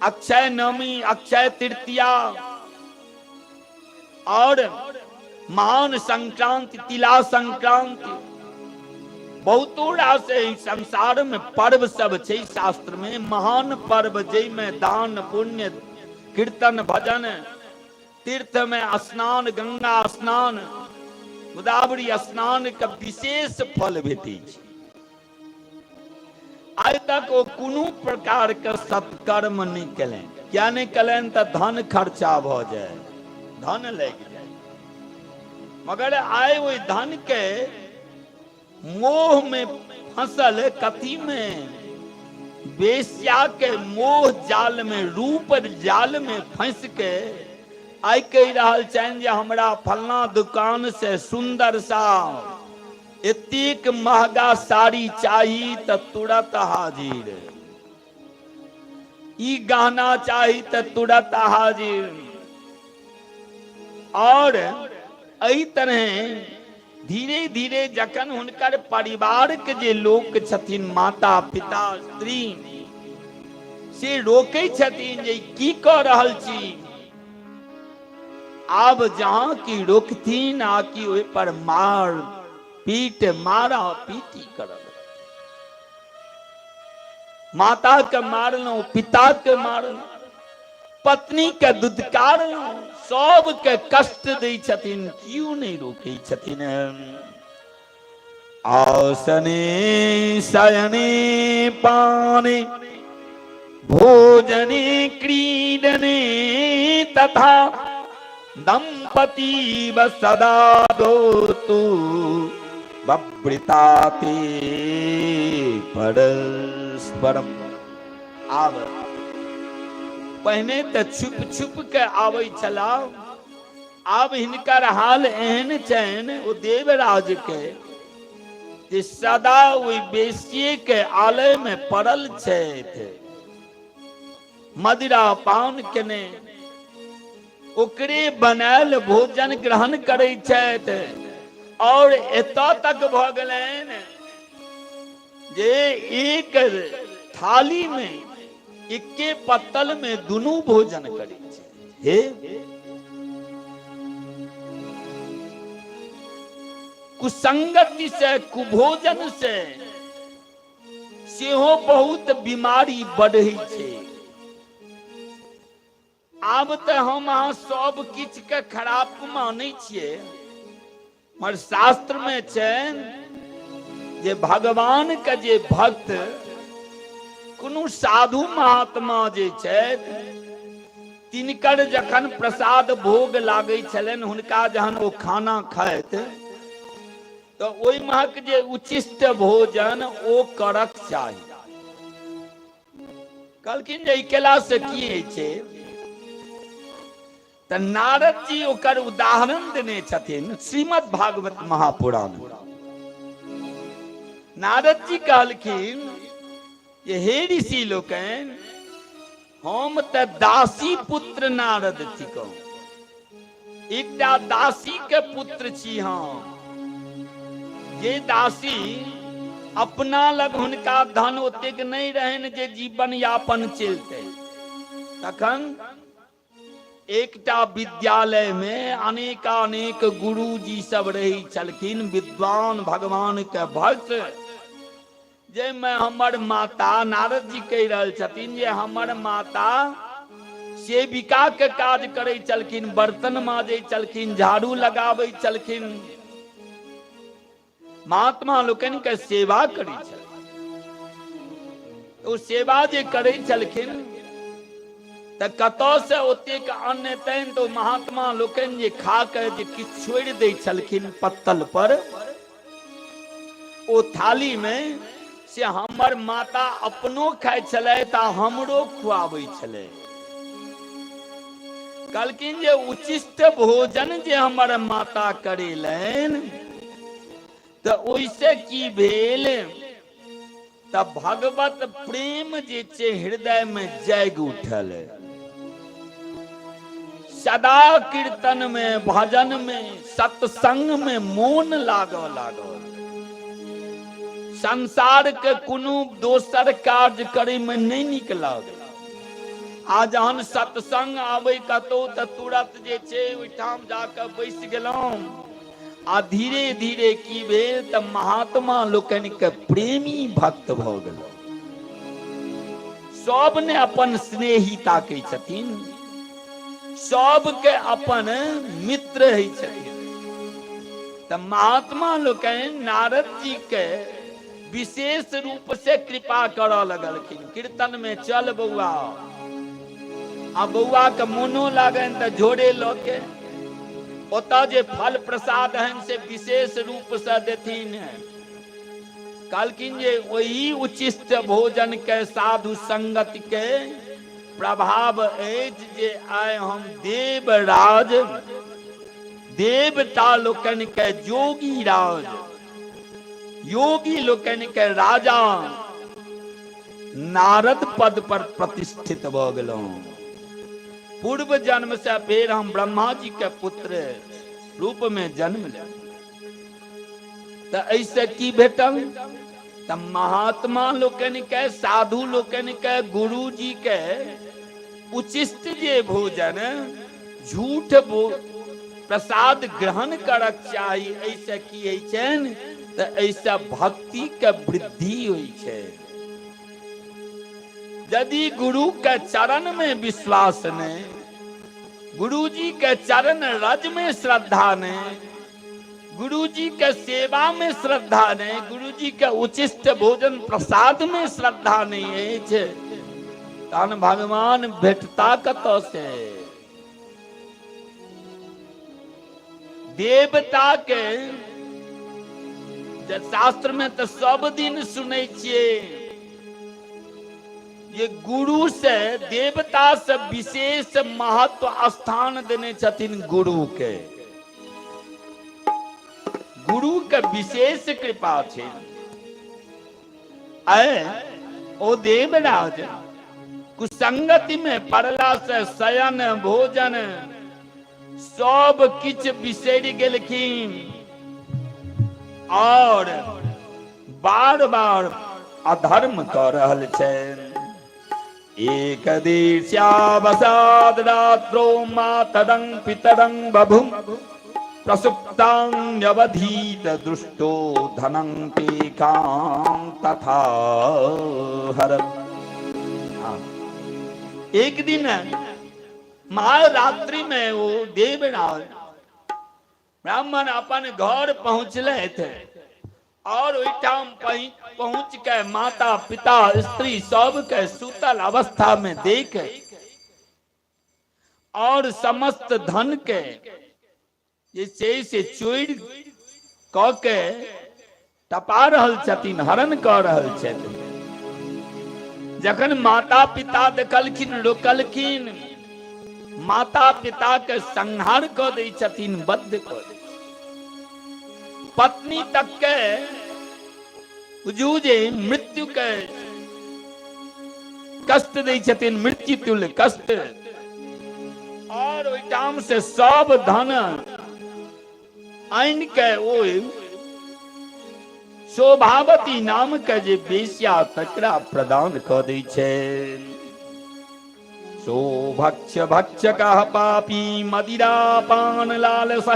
अक्षय नवमी, अक्षय तृतीया और महान संक्रांति, तिला संक्रांति, बहुतो रास संसार में पर्व सब छै। शास्त्र में महान पर्व जै में दान पुण्य, कीर्तन भजन, तीर्थ में स्नान, गंगा स्नान, गोदावरी स्नान का विशेष फल भेटै छै। आज तक वो कोनो प्रकार के सत्कर्म नहीं कलें। क्या नहीं कलें तो धन खर्चा भ जाए, धन लग जाए। मगर आए वो धन के मोह में फसल, कथी में, बेश्या के मोह जाल में, रूप जाल में फंस के आई कह रहा चैन जे हमरा फलना दुकान से सुंदर सा एतेक महंगा साड़ी चाहिए तो तुरंत हाजिर, ई गहना चाहिए तो तुरंत हाजिर। और एही तरह धीरे धीरे जखन हुनकर परिवार के जे लोक छथिन, माता पिता स्त्री, से रोके छथिन जे की कह रहल छी। आब जहां की रोकथिन, आ की ओहि पर मार पीट, मारा पीटी करल। माता के मारलौं, पिता के मारलौं, पत्नी के दुदकारलौं, सबके कष्ट दै छथिन, क्यों नहीं रोके छथिन। आसने शयने पाने भोजने क्रीडने तथा दंपति व सदा दोतु बवृताते परस्परम। आब पहने तो छुप छुप के आवे छला, आब हिनकर हाल एहन छन ओ देवराज के जे सदा ओहि बेश्ये के आलय में पड़ल छथि, मदिरा पान केने ओकरे बनायल भोजन ग्रहण करे छथि। और एतऽ तक भ गेलनि जे एक थाली में, एके पत्तल में दुनू भोजन करे छै। हे कुसंगति से, कुभोजन से सेहो बहुत बीमारी बढ़ै छै। आब तो हम अहाँ सब किछ के खराब मानै छियै, मगर शास्त्र में छै जे भगवान के जे भक्त कोनो साधु महात्मा जे छथि तिनकर जखन प्रसाद भोग लागै छलनि, हुनका जहन ओ खाना खाइत तो ओहि महक जे उचिष्ट भोजन ओ करक चाही। कहलखिन जे केला से की होइ छै, तो नारद जी ओकर उदाहरण देने छथिन श्रीमद् भागवत महापुराण। नारद जी कहलखिन जे हे ऋषि लोकनि, हम त दासी पुत्र नारद छी, एकटा दासी के पुत्र छी हम। जे दासी अपना लग हुनका धन ओतेक नहीं रहन जे जीवन यापन चलते, तखन एकटा विद्यालय में अनेकानेक गुरु जी सब रही छलखिन, विद्वान भगवान के भक्त। जे मैं हमर माता, नारद जी कह रहल छथिन जे हमर माता सेविका के काज करे चलखिन, बर्तन माजे चलखिन, झाड़ू लगाबै चलखिन, महात्मा लोकनि के सेवा करै छलखिन। ओ सेवा जे करै छलखिन त कतौ से ओतेक अन्न एतनि, तो महात्मा लोकनि जे खा के जे किछु छोड़ि दै छलखिन पत्तल पर, ओ थाली में से हमर माता अपनो खाइ छलै आ हमरो खुआबै छलै। कहलखिन जे उचिष्ट भोजन जे हमर माता करेलनि तो ओइसे की भेल, त भगवत प्रेम जे छै हृदय में जागि उठल। सदा कीर्तन में, भजन में, सत्संग में मोन लागल। संसार के कोनो दोसर कार्य करे में नहीं नीक लागे। आ जहन सत्संग आवे कतौ त तुरंत जे छै ओइठाम जाके बैस गेलौं। आ धीरे धीरे की भेल त महात्मा लोकनि के प्रेमी भक्त भ गेल। सब ने अपन स्नेही ताकै छथिन, सब के अपन मित्र है छथिन। त महात्मा लोकनि नारद जी के विशेष रूप से कृपा करऽ लगलखिन। कीर्तन में चल बउआ, आ बउआ के मोनो लागन त झोरे ल के ओतऽ जे फल प्रसाद हन से विशेष रूप से देथिन। कहलखिन जे वही उचिष्ट भोजन के साधु संगत के प्रभाव अछि जे आइ हम देवराज, देवता लोकनि के जोगी राज, योगी लोकनि के राजा नारद पद पर प्रतिष्ठित भ गेलौं। पूर्व जन्म से फिर हम ब्रह्मा जी के पुत्र रूप में जन्म ले। त ऐसे की भेटल, त महात्मा लोकनि के, साधु लोकनि के, गुरु जी के उचिष्ट जे भोजन, झूठ प्रसाद ग्रहण करक चाही। ऐसे की होइ छनि त ऐसा भक्ति के वृद्धि होइ छै। यदि गुरु के चरण में विश्वास नहीं, गुरु जी के चरण रज में श्रद्धा नहीं, गुरु जी के सेवा में श्रद्धा नहीं, गुरु जी के उचिष्ट भोजन प्रसाद में श्रद्धा नहीं है, तहन भगवान भेटता कतऽ से। देवता के शास्त्र में तो सब दिन सुनै छियै ये गुरु से, देवता से विशेष महत्व स्थान देने छथिन गुरु के। गुरु के विशेष कृपा छै। ओ देवराज कुसंगति में पड़ला से शयन भोजन सब किछ बिसरि गेलखिन और बार बार अधर्म कर रहल छै। एक दीर्ष्यावसाद रात्रो मातरं पितरं बभुम प्रसुप्तां अवधीत दुष्टो धनं टीकां तथा हर। एक दिन महारात्रि में वो देवराज ब्राह्मण अपन घर पहुँचले थे और ओहिठाम पहुँच के माता पिता स्त्री सबके सुतल अवस्था में देख और समस्त धन के जे से चोरी क के टपा रहल छथिन, हरण क रहल छथिन। जखन माता पिता देखलखिन, रोकलखिन, माता पिता के संहार क दै छथिन, बद्ध क दै। पत्नी तक के बुझू जे मृत्यु के कष्ट दै छथिन, मृत्यु तुल्य कष्ट। और ओहिठाम से सब धन आइन के ओ शोभावती नाम के जे बेश्या तकरा प्रदान क दै छै। सो भक्ष्य भक्ष्य कह पापी मदिरा पान लालस,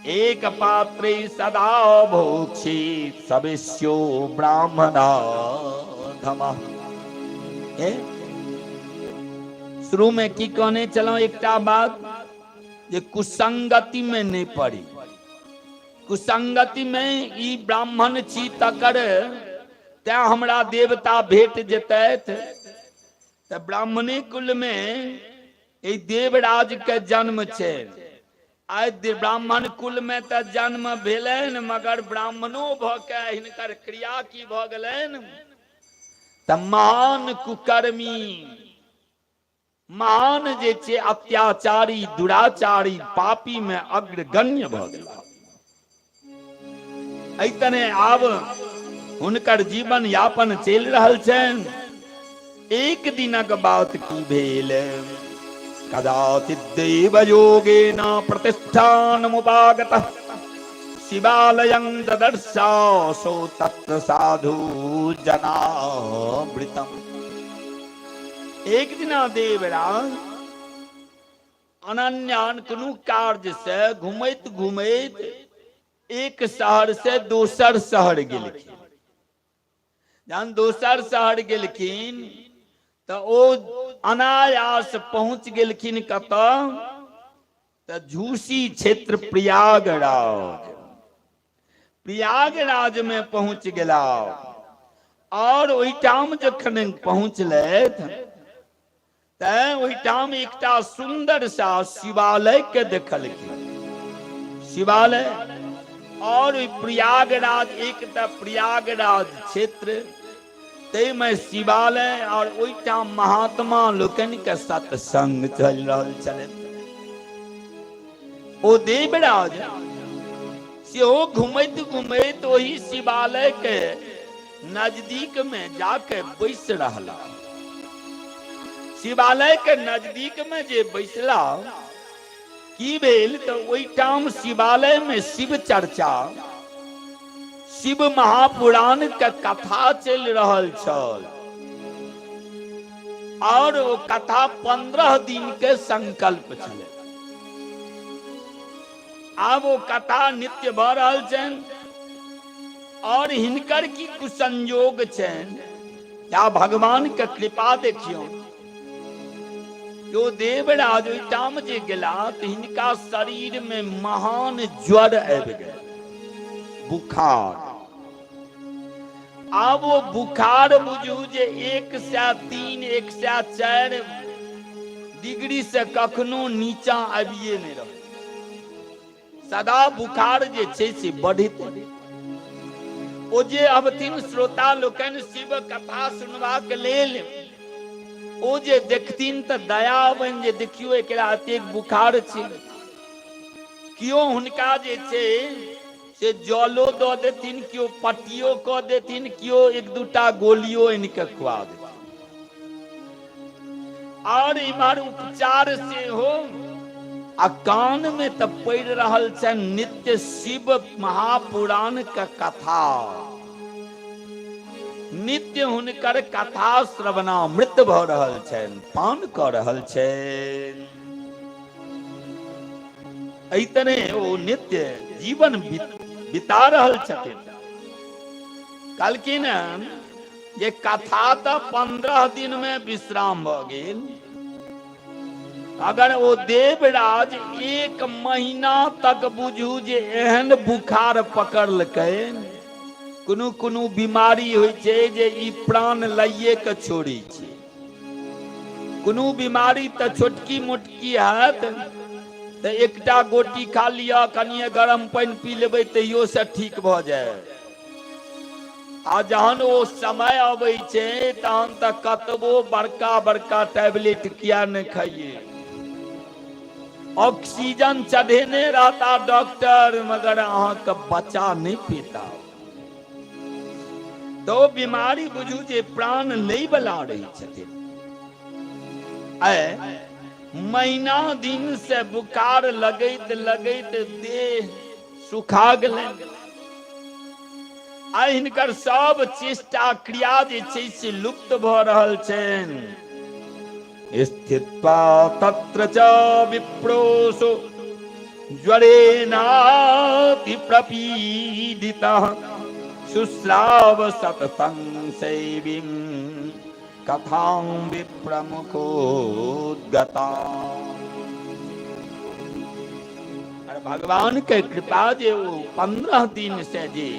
एक पात्रे सदा भोक्षी सवेश्यो ब्राह्मणा धमा। शुरू में की कहने चलो एकटा बात जे कुसंगति में नहीं पड़ी। कुसंगति में ई ब्राह्मण छी तकर तै हमरा देवता भेट जेतैथ। त ब्राह्मणे कुल में ई देवराज के जन्म छै। आइ ब्राह्मण कुल में त जन्म भेलैन, मगर ब्राह्मणो भ के हिनकर क्रिया की भ गेलैन त महान कुकर्मी, महान जे छै अत्याचारी, दुराचारी, पापी में अग्रगण्य भ गेला। एहि तरह आब हुनकर जीवन यापन चलि रहल छनि। एक दिनक बात की भेल, कदाचित देव योगेन प्रतिष्ठानमुपागतः शिवालयं ददर्शासो तत्र साधु जनामृतम्। एक दिना देवराज अनन्यान कोनो कार्य से घूमैत घूमैत एक शहर से दोसर शहर गेलखिन। जहन दोसर शहर गेलखिन तो ओ अनायास पहुंच गेलखिन कतऽ त झूसी क्षेत्र प्रयागराज। प्रयागराज में पहुंच गेला और ओहिठाम जखन पहुंचलैथ त ओहिठाम एकटा सुंदर सा शिवालय के देखलखिन। शिवालय और प्रयागराज एकटा प्रयागराज क्षेत्र, तै में शिवालय और ओहिठाम महात्मा लोकनि के सत्संग चल रहल छलै। ओ देवराज सेहो घूमैत घूमैत ओही शिवालय के नजदीक में जाके बैस रहला। शिवालय के नजदीक में जे बैसला की भेल तो ओहिठाम शिवालय में शिव चर्चा, शिव महापुराण के कथा चल रहल छल। और वो कथा 15 दिन के संकल्प छल। आब वो कथा नित्य भ रहल छनि और हिनकर की कुसंयोग छनि, या भगवान के कृपा देखियो। जो देवराज ओहिठाम जे गेला तो हिनका शरीर में महान ज्वर आबि गेल, बुखार। आब वो बुखार बुझू जे 103, 104 डिग्री से कखनो नीचा आबिए नहीं रह। सदा बुखार जे छै से बढ़ित। ओ जे अबथिन श्रोता लोकनि शिव कथा सुनबाक लेल ओ जे देखथिन त दया बन जे देखियो एकरा एतेक बुखार छै। कियो हुनका जे छै से जलो द देथिन, कियो पट्टियो क देथिन, कियो 1-2टा गोलियो इनके खुआ देथिन। और इमहर उपचार से हो आ कान में त पड़ रहल छै नित्य शिव महापुराण के कथा। नित्य हुनकर कथा श्रवणामृत भ रहल छनि, पान क रहल छनि। एहि तरह ओ नित्य जीवन बिता रहल छथिन। कहलखिन जे कथा तो 15 दिन में विश्राम भ गेल, अगर वो देवराज 1 महीना तक बुझू जे एहन बुखार पकड़लकै, कोनो कोनो बीमारी होइ छै जे ई प्राण लइए के छोड़ै छै। कोनो बीमारी तऽ छोटकी मोटकी हैत तऽ एकटा गोटी खा लिअ, कनिए गरम पानि पी लेबै तैयो से ठीक भऽ जाय। आ जहन ओ समय अबै छै तहन तऽ कतबो बड़का बड़का टैबलेट किया न खाइए, ऑक्सीजन चढ़ेने रहता डॉक्टर, मगर अहाँके बचा नहीं पेता। तो बीमारी बुझू जे प्राण लै वाला रही छथिन। महीना दिन से बुखार लगैत लगैत देह सुखा गेलै। आइ हिनकर सब चेष्टा क्रिया जे छै से लुप्त भऽ रहल छनि। स्थित्वा तत्र च विप्रोसो ज्वरेनाति प्रपीडितः शुश्राव सततं सेविं कथां विप्रमुखोद्गता। भगवान के कृपा जे 15 दिन से जे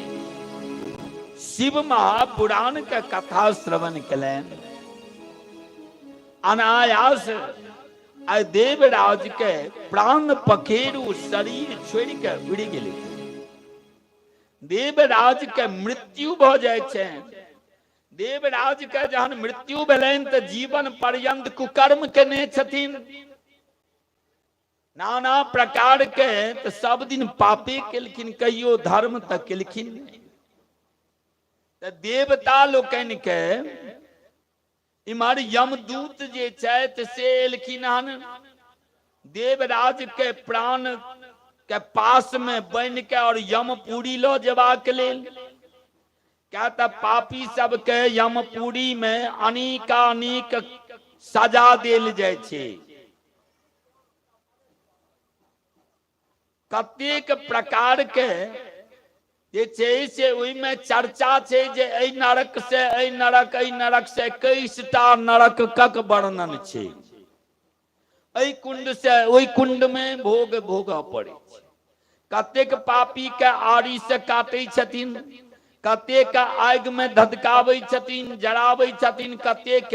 शिव महापुराण के कथा श्रवण कलें, अनायास आइ देवराज के प्राण पखेरु शरीर छोड़ के उड़ि गेलै। देवराज के मृत्यु भऽ जाय छै। देवराज के जहन मृत्यु भेलनि तऽ जीवन पर्यंत कुकर्म केने छथिन, नाना प्रकार के, तऽ सब दिन पापे केलखिन, कहियो धर्म तऽ केलखिन नहि। तऽ देवता लोकनि के इमहर यमदूत जे छथि से एलखिन हन देवराज के प्राण के पास में बन के और यमपुरी लो जेबाक लेल। क्या तऽ पापी सबके यमपुरी में अनेकानेक सजा देल जाय छै। कतेक प्रकार के जे छै से ओहिमे चर्चा छै जे एहि नरक से एहि नरक, एहि नरक से 21टा नरकक वर्णन छै। एहि कुंड से ओहि कुंड में भोग भोगऽ पड़ै छै। कतेक पापी के आड़ी से काटै छथिन, कतेक आगि में धधकाबै छथिन, जराबै छथिन, कतेक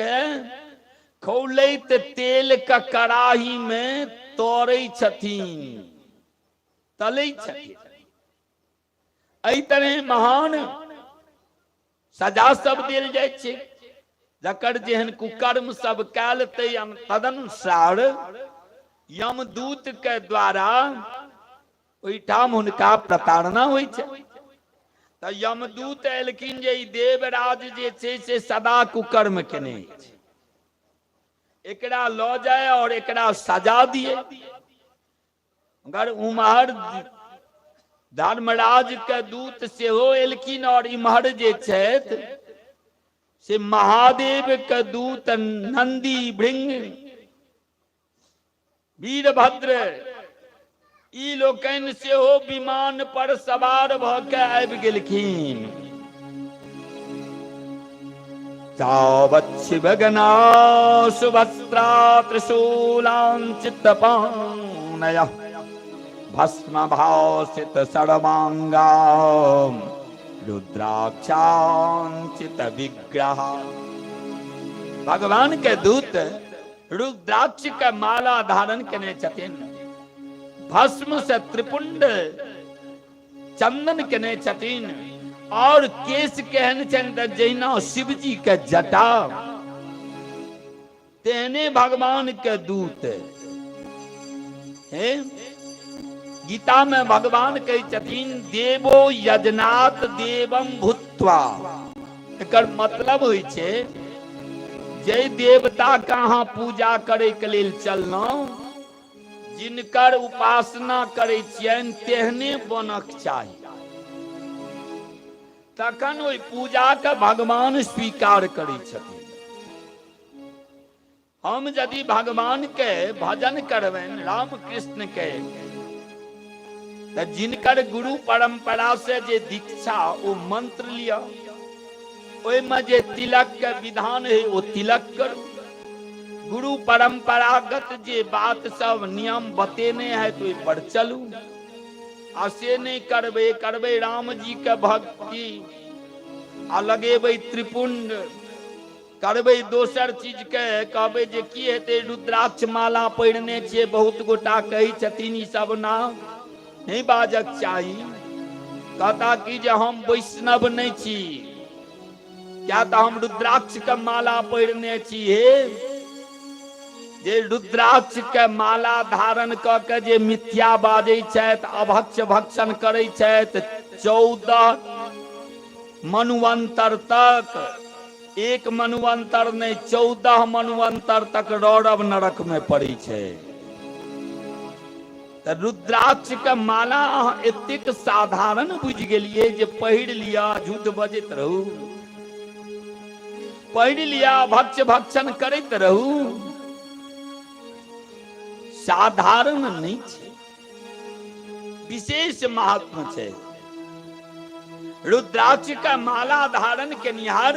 खौलैत तेल के कड़ाही में तोड़ै छथिन, तलै छथिन। एहि तरह महान सजा सब देल जाय छै। जकर जेहन कुकर्म सब कैल तदनुसार यमदूत के द्वारा ओहिठाम हुनका प्रताड़ना होइ छै। तऽ यमदूत एलखिन जे ई देवराज जे छै से सदा कुकर्म केने छै, एकरा लऽ जाए और एकरा सजा दिए। अगर उम्हर धर्मराज के दूत सेहो एलखिन और इम्हर जे छथि से महादेव के दूत नंदी भृंग वीरभद्र ई लोकनि सेहो विमान पर सवार भऽ के आबि गेलखिन। चावच्छिवगना सुभस्त्रा त्रिशूलाञ्चितपाणयः भस्म भासित सर्वांगा रुद्राक्षांचित विग्रह। भगवान के दूत रुद्राक्ष के माला धारण केने छथिन, भस्म से त्रिपुंड चंदन केने छथिन, और केश केहन छनि जहिना शिव जी के जटा, तेहने भगवान के दूत है। गीता में भगवान कहै छथिन देवो यजनात देवम भूत्वा। एकर मतलब होइ छै जे देवता के अहाँ पूजा करे के लेल चललहुं, जिनकर उपासना करे छियनि तेहने बनक चाही, तखन ओहि पूजा के भगवान स्वीकार करे छथिन। हम यदि भगवान के भजन करबनि, राम कृष्ण के, जिनकर गुरु परंपरा से जे दीक्षा ओ मंत्र लिया, ओहिमे जे तिलक के विधान है वो तिलक करू, गुरु परंपरागत जे बात सब नियम बतेने है तो पर चलू, आ से नहीं करबे, करबे राम जी के भक्ति आ लगेबे त्रिपुंड, करबे दोसर चीज के कहबे जे की हेते, रुद्राक्ष माला पहिरने छे, बहुत गोटा कही छथिन ई सब ना नहीं बाजक चाही। कहता कि जे हम वैष्णव नहीं छी, क्या तो हम रुद्राक्ष के माला पहिरने छी। हे जे रुद्राक्ष के माला धारण क के जे मिथ्या बाजै छथि, अभक्ष भक्षण करै छथि, 14 मनुवंतर तक, एक मनुवंतर नहीं 14 मनुवंतर तक रौरव नरक में पड़ी छै। त रुद्राक्ष के माला अहाँ एतेक साधारण बुझ गेलिए जे पहिर लिया, झूठ बजैत रहू, पहिर लिया, भक्ष भक्षण करैत रहू, साधारण नहीं छे, विशेष महात्मा छे। रुद्राक्ष का माला धारण के निहार,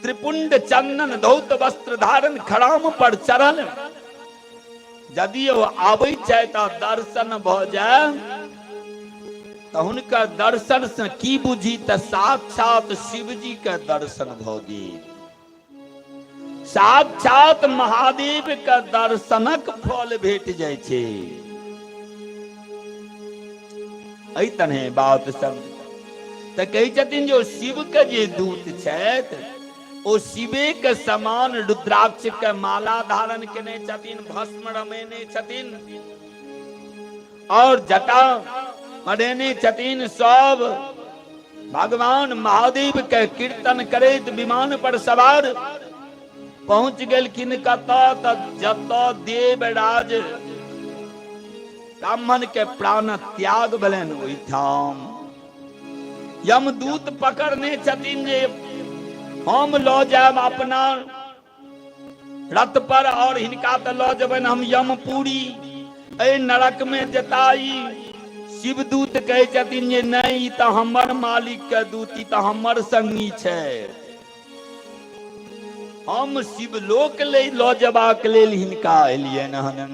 त्रिपुंड चंदन धौत वस्त्र धारण खड़ाम पर चढ़ल, यदि वो आबै छै त दर्शन भ जाय त हुनकर दर्शन से की बुझी त साक्षात शिव जी के दर्शन भ गेल, साक्षात महादेव के दर्शनक फल भेट जाय छै। एहि तने बात सब त कहै छथिन जो शिव के जे दूत छथि ओ शिवे के समान रुद्राक्ष के माला धारण केने छथिन, भस्म रमेने छथिन और जटा मरेने छथिन। सब भगवान महादेव के कीर्तन करैत विमान पर सवार पहुंच गेलखिन कतऽ त जतऽ देवराज ब्राह्मण के प्राण त्याग भेलनि ओहिठाम यमदूत पकड़ने छथिन जे हम लऽ जायब अपना रथ पर और हिनका तऽ लऽ जेबनि हम यमपुरी, एहि नरक में जताई। शिवदूत कहै छथिन जे नहीं, ई तऽ हमर मालिक के दूत, ई तऽ हमर संगी छै, हम शिवलोक लऽ जेबाक लेल हिनका एलियनि हन।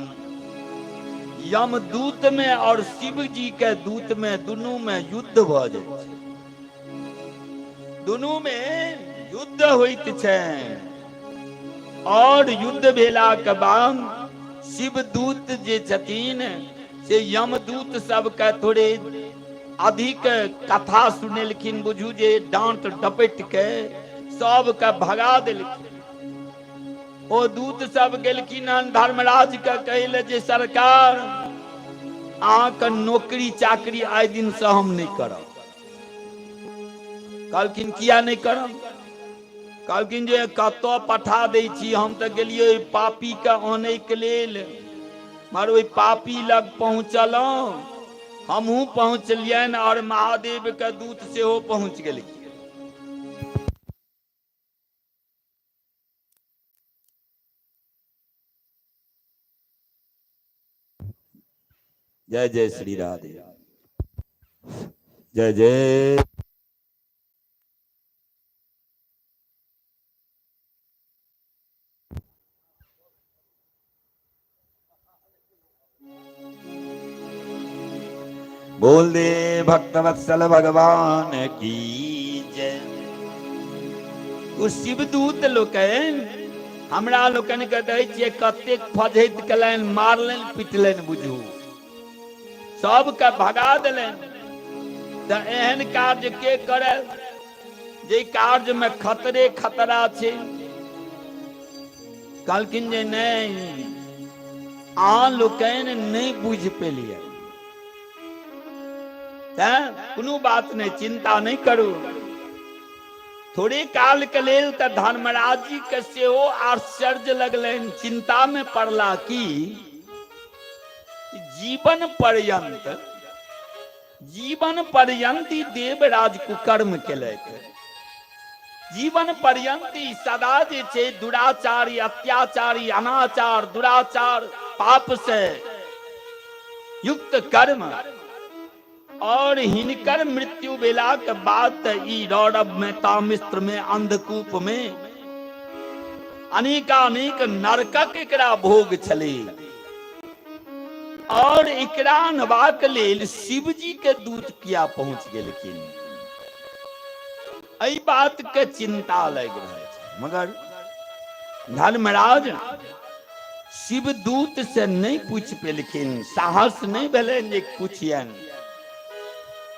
यमदूत में और शिव जी के दूत में दुनू में युद्ध भ जाय छै, दुनू में युद्ध होइत छै। और युद्ध भेला के बाद शिवदूत जे छथिन से यमदूत सबके थोड़े अधिक कथा सुनेलखिन, बुझू जे डांट डपैट के सबके भगा देलखिन। ओ दूत सब गेलखिन हन धर्मराज के कहले जे सरकार अहाँके नौकरी चाकरी आइ दिन से हम नहीं करब। कहलखिन किया नहीं करब? कहलखिन जे कतऽ पठा दै छी, हम तऽ गेलियै पापी के आनै के लेल, मगर ओहि पापी लग पहुँचलहुँ, हमहूँ पहुँचलियनि और महादेव के दूत सेहो पहुँच गेलखिन। जय जय श्री राधे, जय जय। बोल दे भक्तवत्सल भगवान की जय। शिवदूत लोकनि हमरा लोकनि के दै छियै कतेक फजैत केलनि, मारलनि पिटलनि, बुझू सबके भगा देलनि। त एहन कार्य के करे जे कार्य में खतरे खतरा छै। कहलखिन जे नहीं, अहाँ लोकनि नहीं बुझ पेलियै, कोनो बात नहीं, चिंता नहीं करू। थोड़े काल के लेल त धर्मराज जी के सेहो आश्चर्य लगलनि, चिंता में पड़ला कि जीवन पर्यंत ई देवराज कुकर्म केलथि। जीवन पर्यंत ई सदा जे छै दुराचारी, अत्याचारी, अनाचार, दुराचार, पाप से युक्त कर्म। और हिनकर मृत्यु भेला के बाद ई रौरव में, तामिस्त्र में, अंधकूप में अनेकानेक नरकक एकरा भोग छले और एकरा नबाक लेल शिव जी के दूत किया पहुंच गेलखिन। एहि बात के चिंता लग रहा है, मगर धर्मराज शिव दूत से नहीं पूछ पेलखिन, साहस नहीं भेलनि जे पूछियनि।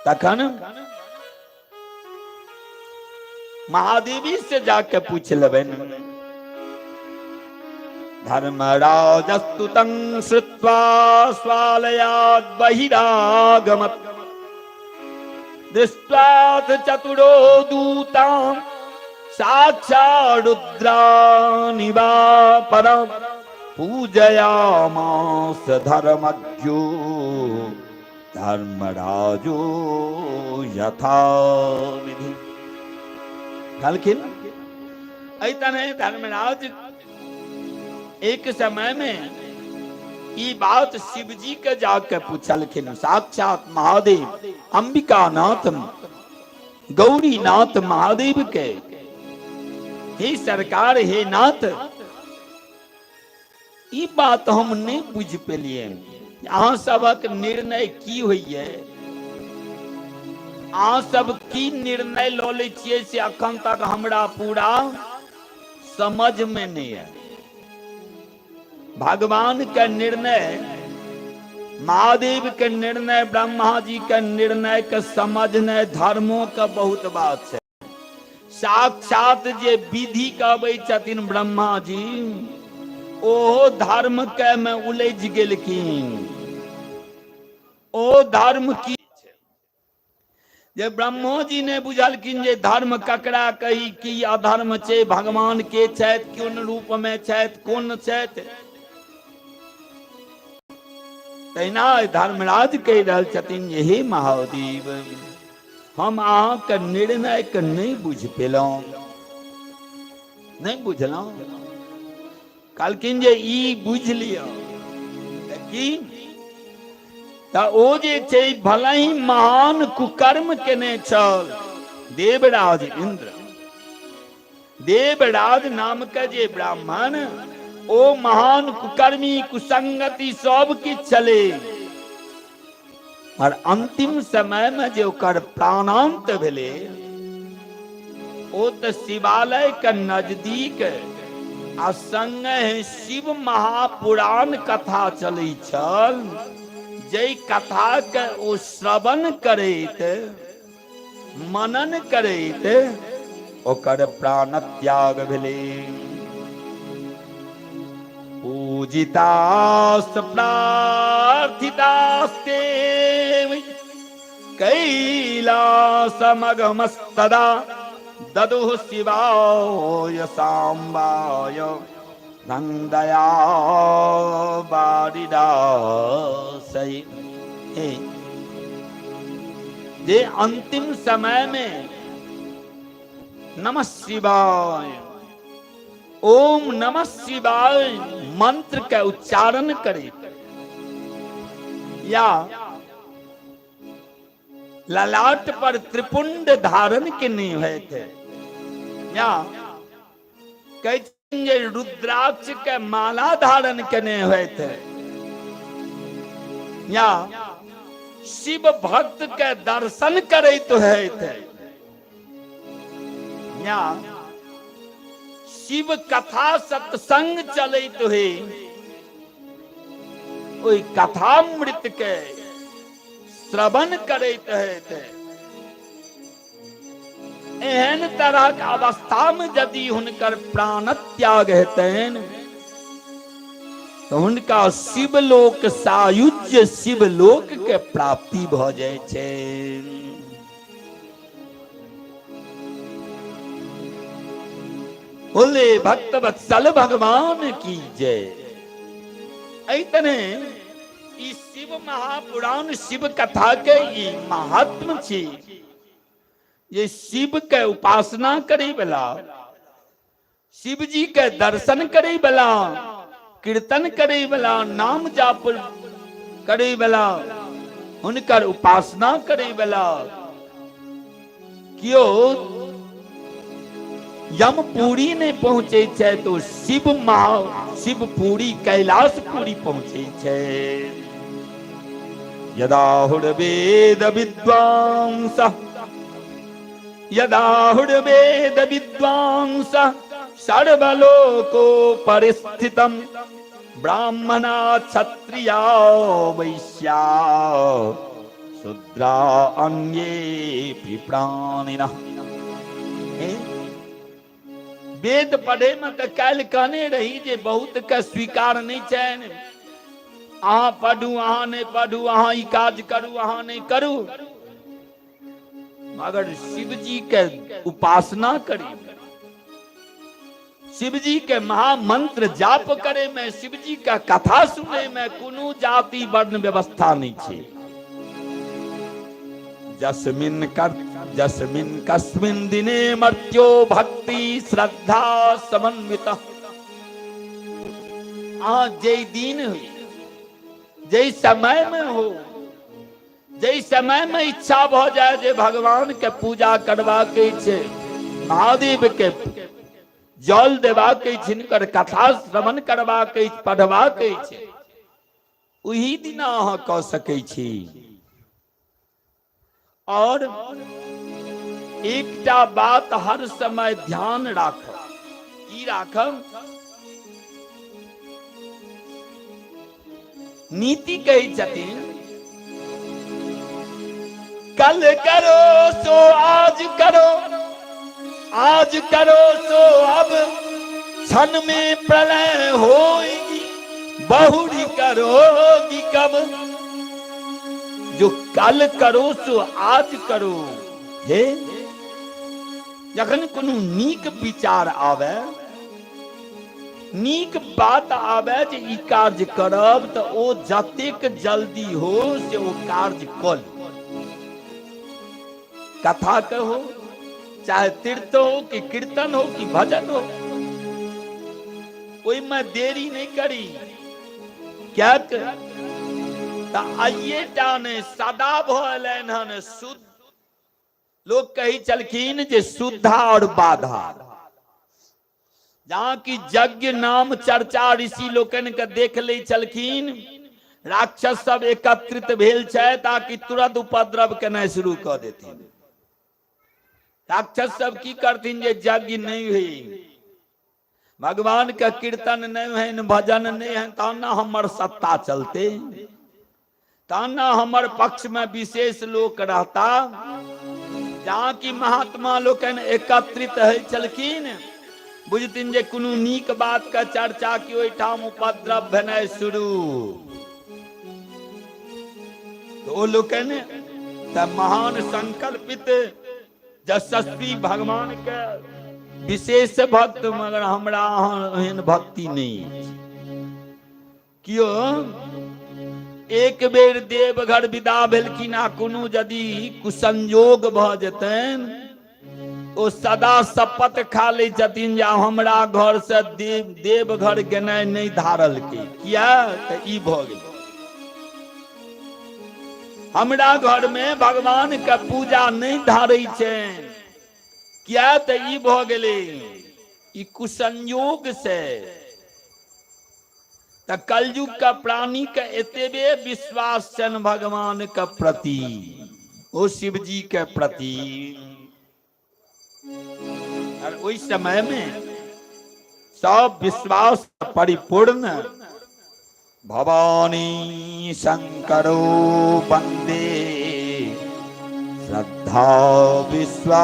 तखन महादेवी से जाके पूछ लेबनि। धर्मराजस्तुतं श्रुत्वा स्वालयात् बहिरागमत् दृष्ट्वा चतुरो दूतां साक्षात् रुद्रानिवा परं पूजयामास धर्मज्ञो धर्मराजो यथा विधि। कहलखिन ऐतने धर्मराज एक समय में ये बात शिव जी के जाके पूछलखिन। साक्षात महादेव अंबिका नाथ गौरी नाथ महादेव के, हे सरकार, हे नाथ, ई बात हम नहीं बुझ पेलिए। अहाँ सबक निर्णय की होइए, अहाँ सब की निर्णय लो ले छिए से अखन तक हमरा पूरा समझ में नहीं है। भगवान का निर्णय, महादेव के निर्णय, ब्रह्मा जी के निर्णय के समझने धर्मों का बहुत बात है। साक्षात जे विधि कहबै छथिन ब्रह्मा जी, ओ धर्म के में उलझ गेलखिन। ओ धर्म की जे ब्रह्मो जी ने बुझलखिन जे धर्म ककरा कही, की अधर्म छै, भगवान के छथि, कोन रूप में छथि, कोन छथि। तहिना धर्मराज कहि रहल छथिन, हे महादेव, हम अहाँ के निर्णय के नहीं बुझ पेलहुं, नहीं बुझलहुं। कहलखिन जे ई बुझ लिअ कि त ओ जे छै भले ही महान कुकर्म केने छल देवराज इंद्र। देवराज नाम के जे ब्राह्मण, ओ महान कुकर्मी, कुसंगति सब किछ छले। और अंतिम समय में जे ओकर प्राणांत भेले, ओ त शिवालय के नजदीक आ संगे शिव महापुराण कथा चलै छल। जै कथा के ओ श्रवण करैत, मनन करैत ओकर प्राण त्याग भेले। पूजितास्त प्रार्थितास्ते कैलासमगमस्तदा ददुः शिवाय सांबाय नंदया बारिदासै। जे अंतिम समय में नमः शिवाय, ओम नमः शिवाय मंत्र का उच्चारण करे, या ललाट पर त्रिपुंड धारण के नहीं हुए थे, या कहते रुद्राक्ष के माला धारण करने हुए थे, या शिव भक्त के दर्शन करे तो है थे, या शिव कथा सत्संग चले तो है, ओई कथामृत के श्रवण करे थे। एहन तरह के अवस्था में यदि हुनकर प्राण त्याग हेतन तो हुनका शिवलोक सायुज्य शिवलोक के प्राप्ति भ जाय छै। बोले भक्त वत्सल भगवान की जय। ऐतने ई शिव महापुराण शिव कथा के ई महात्म छी। ये शिव के उपासना करे वाला, शिव जी के दर्शन करे वाला, कीर्तन करे वाला, नाम जाप करे वाला, उनकर उपासना करे वाला कियो यमपुरी नहीं पहुंचे छे तो शिवपुरी कैलाशपुरी पहुंचे छे। यदा हुर्वेद विद्वांसः सर्वलोको परिस्थितम् ब्राह्मणा क्षत्रिया वैश्या शूद्रा अन्ये प्राणिनः। वेद पढ़े में तो काल कहने रही जे बहुत के स्वीकार नहीं छैन। अहाँ पढ़ू अहाँ नहीं पढ़ू, अहाँ ई काज करू अहाँ नहीं करू, मगर शिव जी के उपासना करी, शिव जी के महामंत्र जाप करे में, शिव जी का कथा सुने में कोनो जाति वर्ण व्यवस्था नहीं छे। जस्मिन कस्मिन दिने मर्त्यो भक्ति श्रद्धा समन्वित। जे दिन हुई, जे समय में हो, जे समय में इच्छा भ जाए जे भगवान के पूजा करवा के छे, महादेव के जल देवा के, जिनकर कथा श्रवण करवा के, पढ़वा के छे, वही दिन अहाँ कह सकै छी। और एकटा बात हर समय ध्यान राखब, की राखब? नीति कही छथिन, कल करो सो आज करो, आज करो सो अब, क्षण में प्रलय होगी, बहुरी करोगी कब। जो कल करो सो आज करो। हे जखन कोनो नीक विचार आवे, नीक बात आवे जे ई कार्य करब तो ओ जतेक जल्दी हो से ओ कार्य कर। कथा कहो, चाहे तीर्थ हो कि कीर्तन हो कि भजन हो, कोई में देरी नहीं करी। क्या आइए टाने सदा भलन हन शुद्ध। लोग कही चलखीन जे शुद्धा और बाधा। जहां की यज्ञ नाम चर्चा ऋषि लोकन के देख ले चलखीन, राक्षस सब एकत्रित भेल छै ताकि तुरंत उपद्रव केनाइ शुरू कर देथिन। राक्षस सब की करथिन जे यज्ञ नहीं हुई, भगवान के कीर्तन नहीं है, भजन नहीं है, ताना हमर सत्ता चलते, ताना हमर पक्ष में विशेष लोक रहता। जहाँ की महात्मा लोकन एकत्रित है चलखिन, बुझथिन जे कोनो नीक बात का चर्चा की ओहिठाम उपद्रव भेनाइ शुरू। तो ओ लोकन त महान संकल्पित यशस्वी भगवान के विशेष भक्त, मगर हमरा एहन भक्ति नहीं। क्यों? एक बेर देवघर विदा भेलखिन आ कोनो यदि कुसंयोग भ जेतन, ओ सदा शपथ खा ले छथिन जे हमरा घर से देवघर गेनाइ नहीं धारल के। किया? त ई भ गेल, हमरा घर में भगवान के पूजा नहीं धारै छै। किया? त ई भ गेलै, ई कुसंयोग से। त कलयुग का प्राणी के एतबे विश्वास छन भगवान के प्रति, ओ शिव जी के प्रति। और ओई समय में सब विश्वास परिपूर्ण भवानी शंकरो वंदे श्रद्धा विश्वास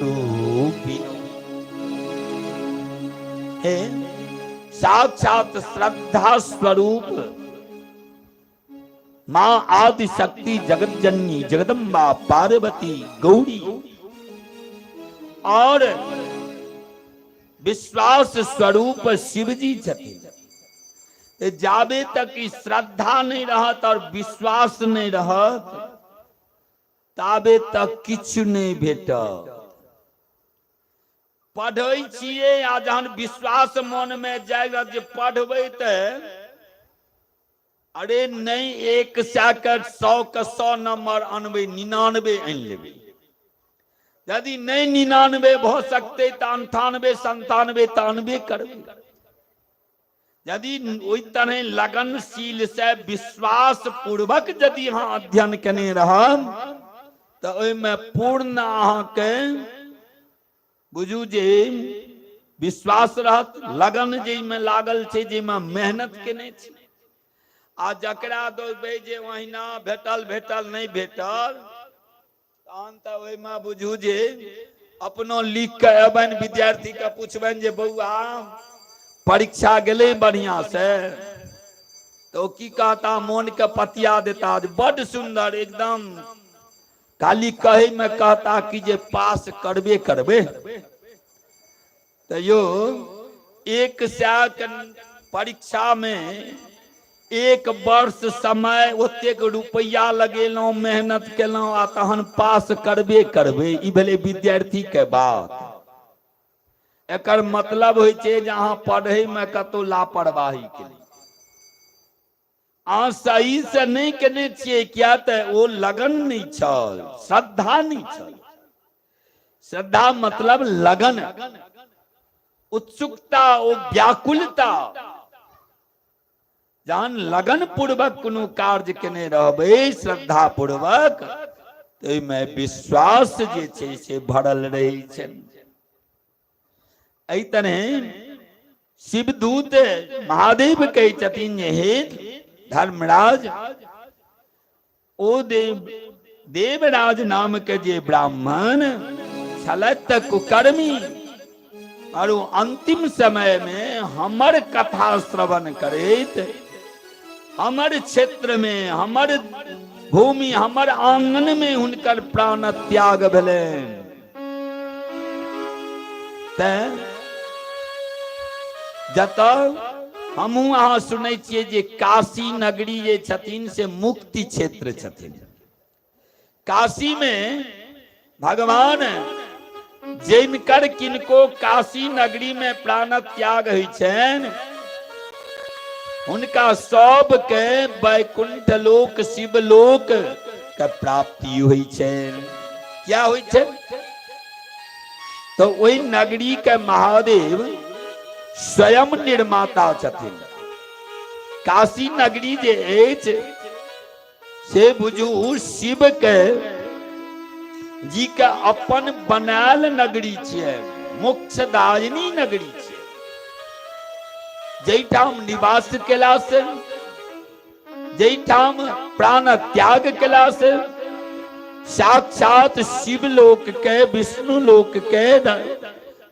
रूपी। साक्षात श्रद्धा स्वरूप मां आदि शक्ति जगत जननी जगदम्बा पार्वती गौरी और विश्वास स्वरूप शिव जी छथिन। जाबे तक श्रद्धा नहीं रहत और विश्वास नहीं रहत, ताबे तक किछु नहीं भेटत। पढ़ै छियै आ जहन विश्वास मन में जागत जे पढ़बै त अरे नहीं 100 के 100 नंबर अनबै, 99 आनि लेबै। यदि नहीं 99 हो सकते तो 98, 97, 93 करबे। यदि ओई तरह लगनशील से विश्वास पूर्वक यदि यहाँ अध्ययन केने रहब तो ओइमे पूर्ण अहाँके बुझू जे विश्वास रहत, लगन जेमे लागल छै, जेमे मेहनत केने छी। आ जकरा दोबे जे ओहिना भेटल नहीं भेटल तहन तऽ ओहिमे बुझू जे अपनो लिख के अबन, विद्यार्थी के पूछबन जे बौआ परीक्षा गेले बढ़िया से, तो की कहता, मोन के पतिया देता बड़ सुंदर एकदम, खाली कहे में कहता कि जे पास करबे करबे। तो यो 100 परीक्षा में 1 वर्ष समय ओतेक रुपया लगेलौं, मेहनत केलौं आ तहन पास करबे करबे, ई भेलै विद्यार्थी के बात। एकर मतलब होय छै जे अहाँ पढ़े में कतौ लापरवाही केलियै, अहाँ सही से नहीं केने छियै, किया तऽ ओ लगन नहीं छल, श्रद्धा नहीं छल। श्रद्धा मतलब लगन, उत्सुकता, ओ व्याकुलता। जहन लगन पूर्वक कोनो कार्य केने रहबै श्रद्धा पूर्वक, ओहिमे विश्वास जे छै से भरल रहै छै। एहि तरह शिवदूत महादेव कहै छथिन जे हे धर्मराज, ओ देवराज नाम के जे ब्राह्मण छलथि कुकर्मी, और अंतिम समय में हमर कथा श्रवण करैत हमर क्षेत्र में, हमर भूमि, हमर आंगन में हुनकर प्राण त्याग भेलनि। जतऽ हमहू अहाँ सुनै छियै जे काशी नगरी जे छथिन से मुक्ति क्षेत्र छथिन। काशी में भगवान जिनकर किनको काशी नगरी में प्राण त्याग होइ छनि, हुनका सबके वैकुंठ लोक, शिवलोक के प्राप्ति होइ छनि। क्या होइ छनि? तो ओहि नगरी के महादेव स्वयं निर्माता छथिन। काशी नगरी जे अछि से बुझू शिव के जी के अपन बनायल नगरी छियै, मोक्षदायिनी नगरी छियै, जैठाम निवास केला से, जैठाम प्राण त्याग केला से साक्षात शिव लोक के, विष्णु लोक के,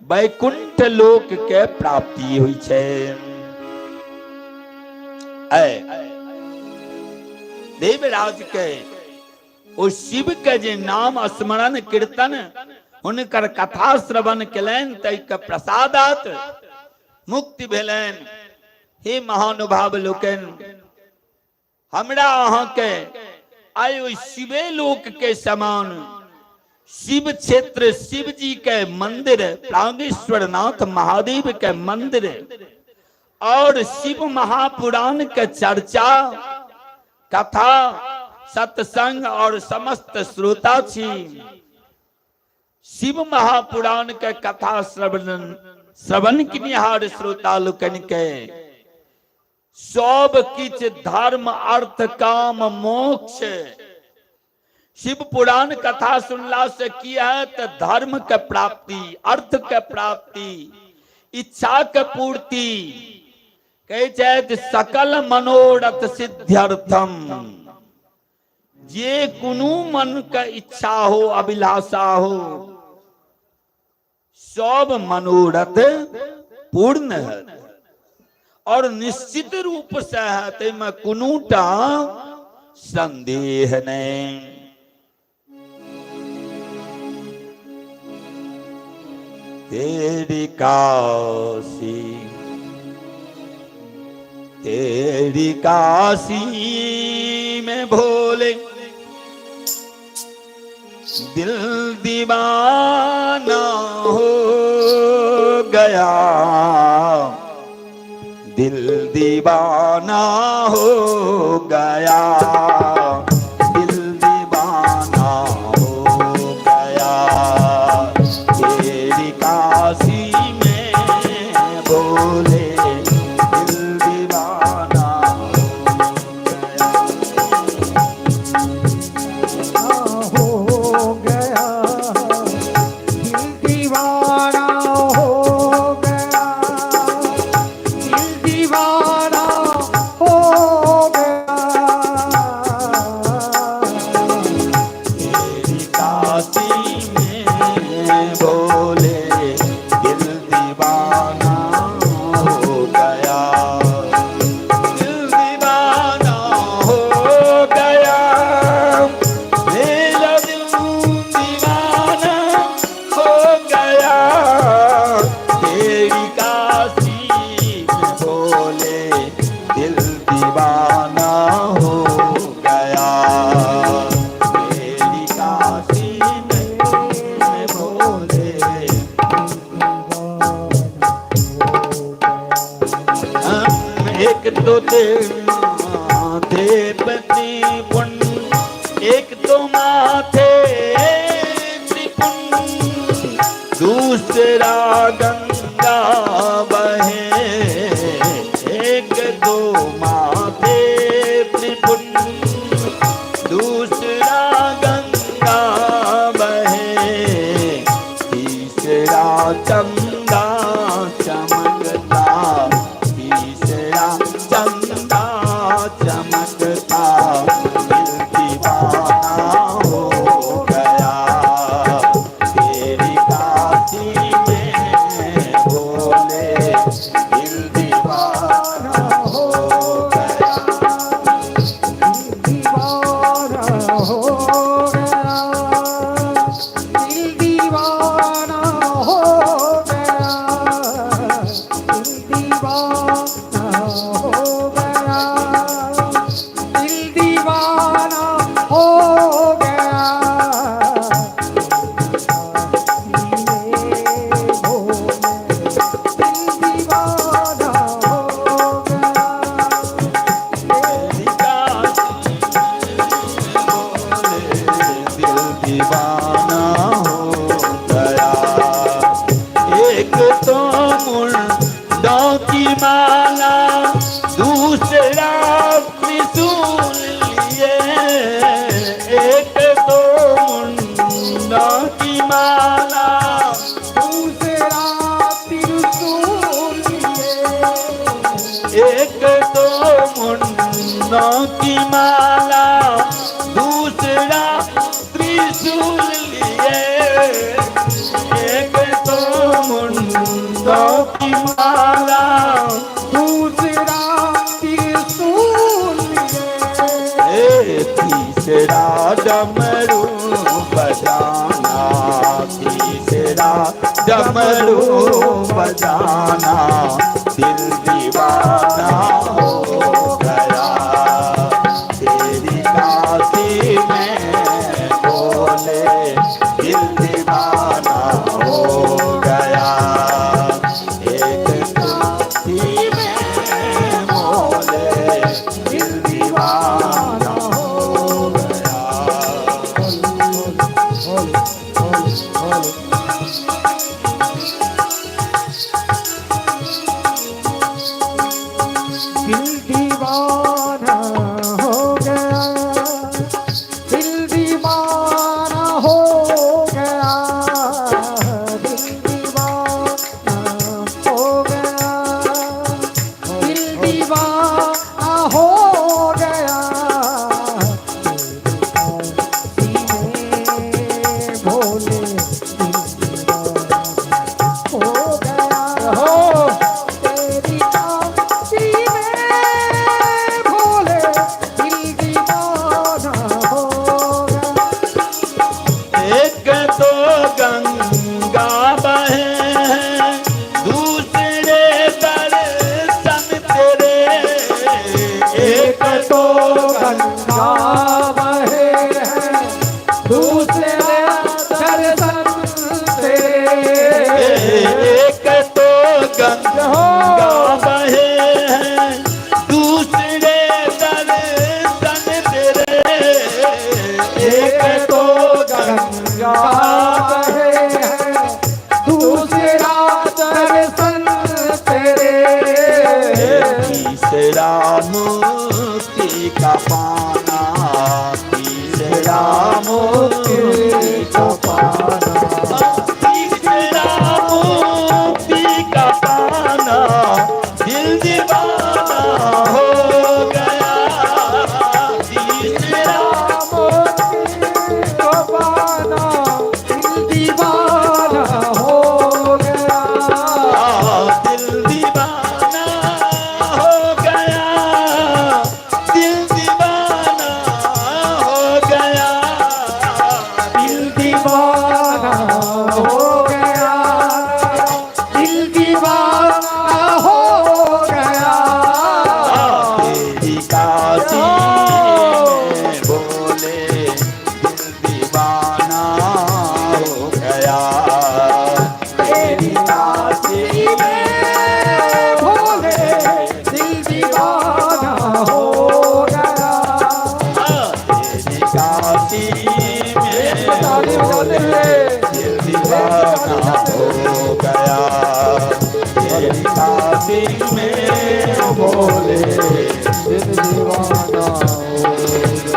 वैकुंठ लोक के प्राप्ति हुई छै। देवराज के ओ शिव के जे नाम स्मरण कीर्तन, हुनकर कथा श्रवण केलनि ताहिके प्रसादात मुक्ति भेलनि। हे महानुभाव लोकनि, हमरा अहाँ के आइ ओहि शिवे लोक के समान शिव क्षेत्र, शिव जी के मंदिर, प्राणेश्वर नाथ महादेव के मंदिर और शिव महापुराण के चर्चा, कथा, सत्संग और समस्त श्रोता छी। शिव महापुराण के कथा श्रवण किनिहार श्रोता लोकनि के सब किछ धर्म, अर्थ, काम, मोक्ष, शिव पुराण कथा सुनला से की है तो धर्म के प्राप्ति, अर्थ के प्राप्ति, इच्छा के पूर्ति, कहे छथि सकल मनोरथ सिद्ध्यर्थम। जे कुनु मन के इच्छा हो, अभिलाषा हो, सब मनोरथ पूर्ण है और निश्चित रूप से है, तेमे कुनुटा संदेह नहीं। तेरी काशी, तेरी काशी में भोले दिल दीवाना हो गया, दिल दीवाना हो गया, दिल दीवाना हो गया। एक तो माथे पति पुण्य, एक तो माथे त्रिपुण्य, दूसरा गंगा बहे। एक तो माथे त्रिपुण्य, दूसरा गंगा बहे, तीसरा चंदा चमकता, तीसरा चंदा चमकता, दिल दीवाना हो गया तेरी काशी में भोले, दिल दीवाना हो गया, दीवाना हो गया, दिल दीवाना हो गया, दिल दीवाना हो गया, दिल दीवाना हो गया, दिल दीवाना हो गया। एक तो मुंडों की माला, दूसरा त्रिशूल लिए, एक तो मुंडों की माला, दूसरा त्रिशूल लिए, एक तो मुंडों की माला, दूसरा त्रिशूल लिए, एक तो मुंडों की माला, दूसरा त्रिशूल लिए, तीसरा डमरू बजाना, तीसरा डमरू बजाना, दिल दीवाना हो गया तेरी काशी में भोले, दिल दीवाना हो गया एक काशी में भोले, दिल दीवाना हो गया। दिल दीवाना हो गया, दिल दीवाना हो गया, दिल दीवाना हो गया, दिल दीवाना हो गया, भोले दिल दीवाना हो गया, हो तेरी काशी में भोले दिल दीवाना हो गया। एक तो गंगा बहे, दूसरे दर्शन तेरे, एक तो गंगा बहे है, दूसरे दर्शन तेरे, एक तो गंगा बहे हैं, दूसरे दर्शन तेरे, एक तो गंगा बहे है, दूसरा दर्शन तेरे, तीसरा मुक्ति का पाना, तीसरा मुक्ति का पाना, तीसरा मुक्ति का पाना, दिल दीवाना हो गया तीसरा दीवाना, दिल दीवाना हो गया, दिल दीवाना हो गया, दिल दीवाना हो गया, दिल दीवाना हो गया, दिल दीवाना हो गया, तेरी काशी में बोले दिल दीवाना हो गया, तेरी काशी में दिल में बोले दिल दीवाना हो गया।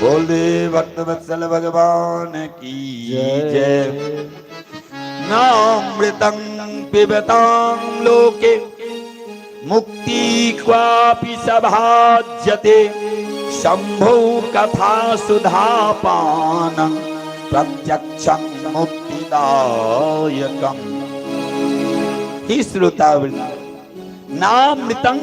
बोले भक्त वत्सल भगवान की जय। नामृतं पिबतां लोके मुक्ति क्वापि सभाज्यते शंभो कथा सुधापानं प्रत्यक्षं मुक्तिदायकम्। ही श्रोतावृंद, नामृतं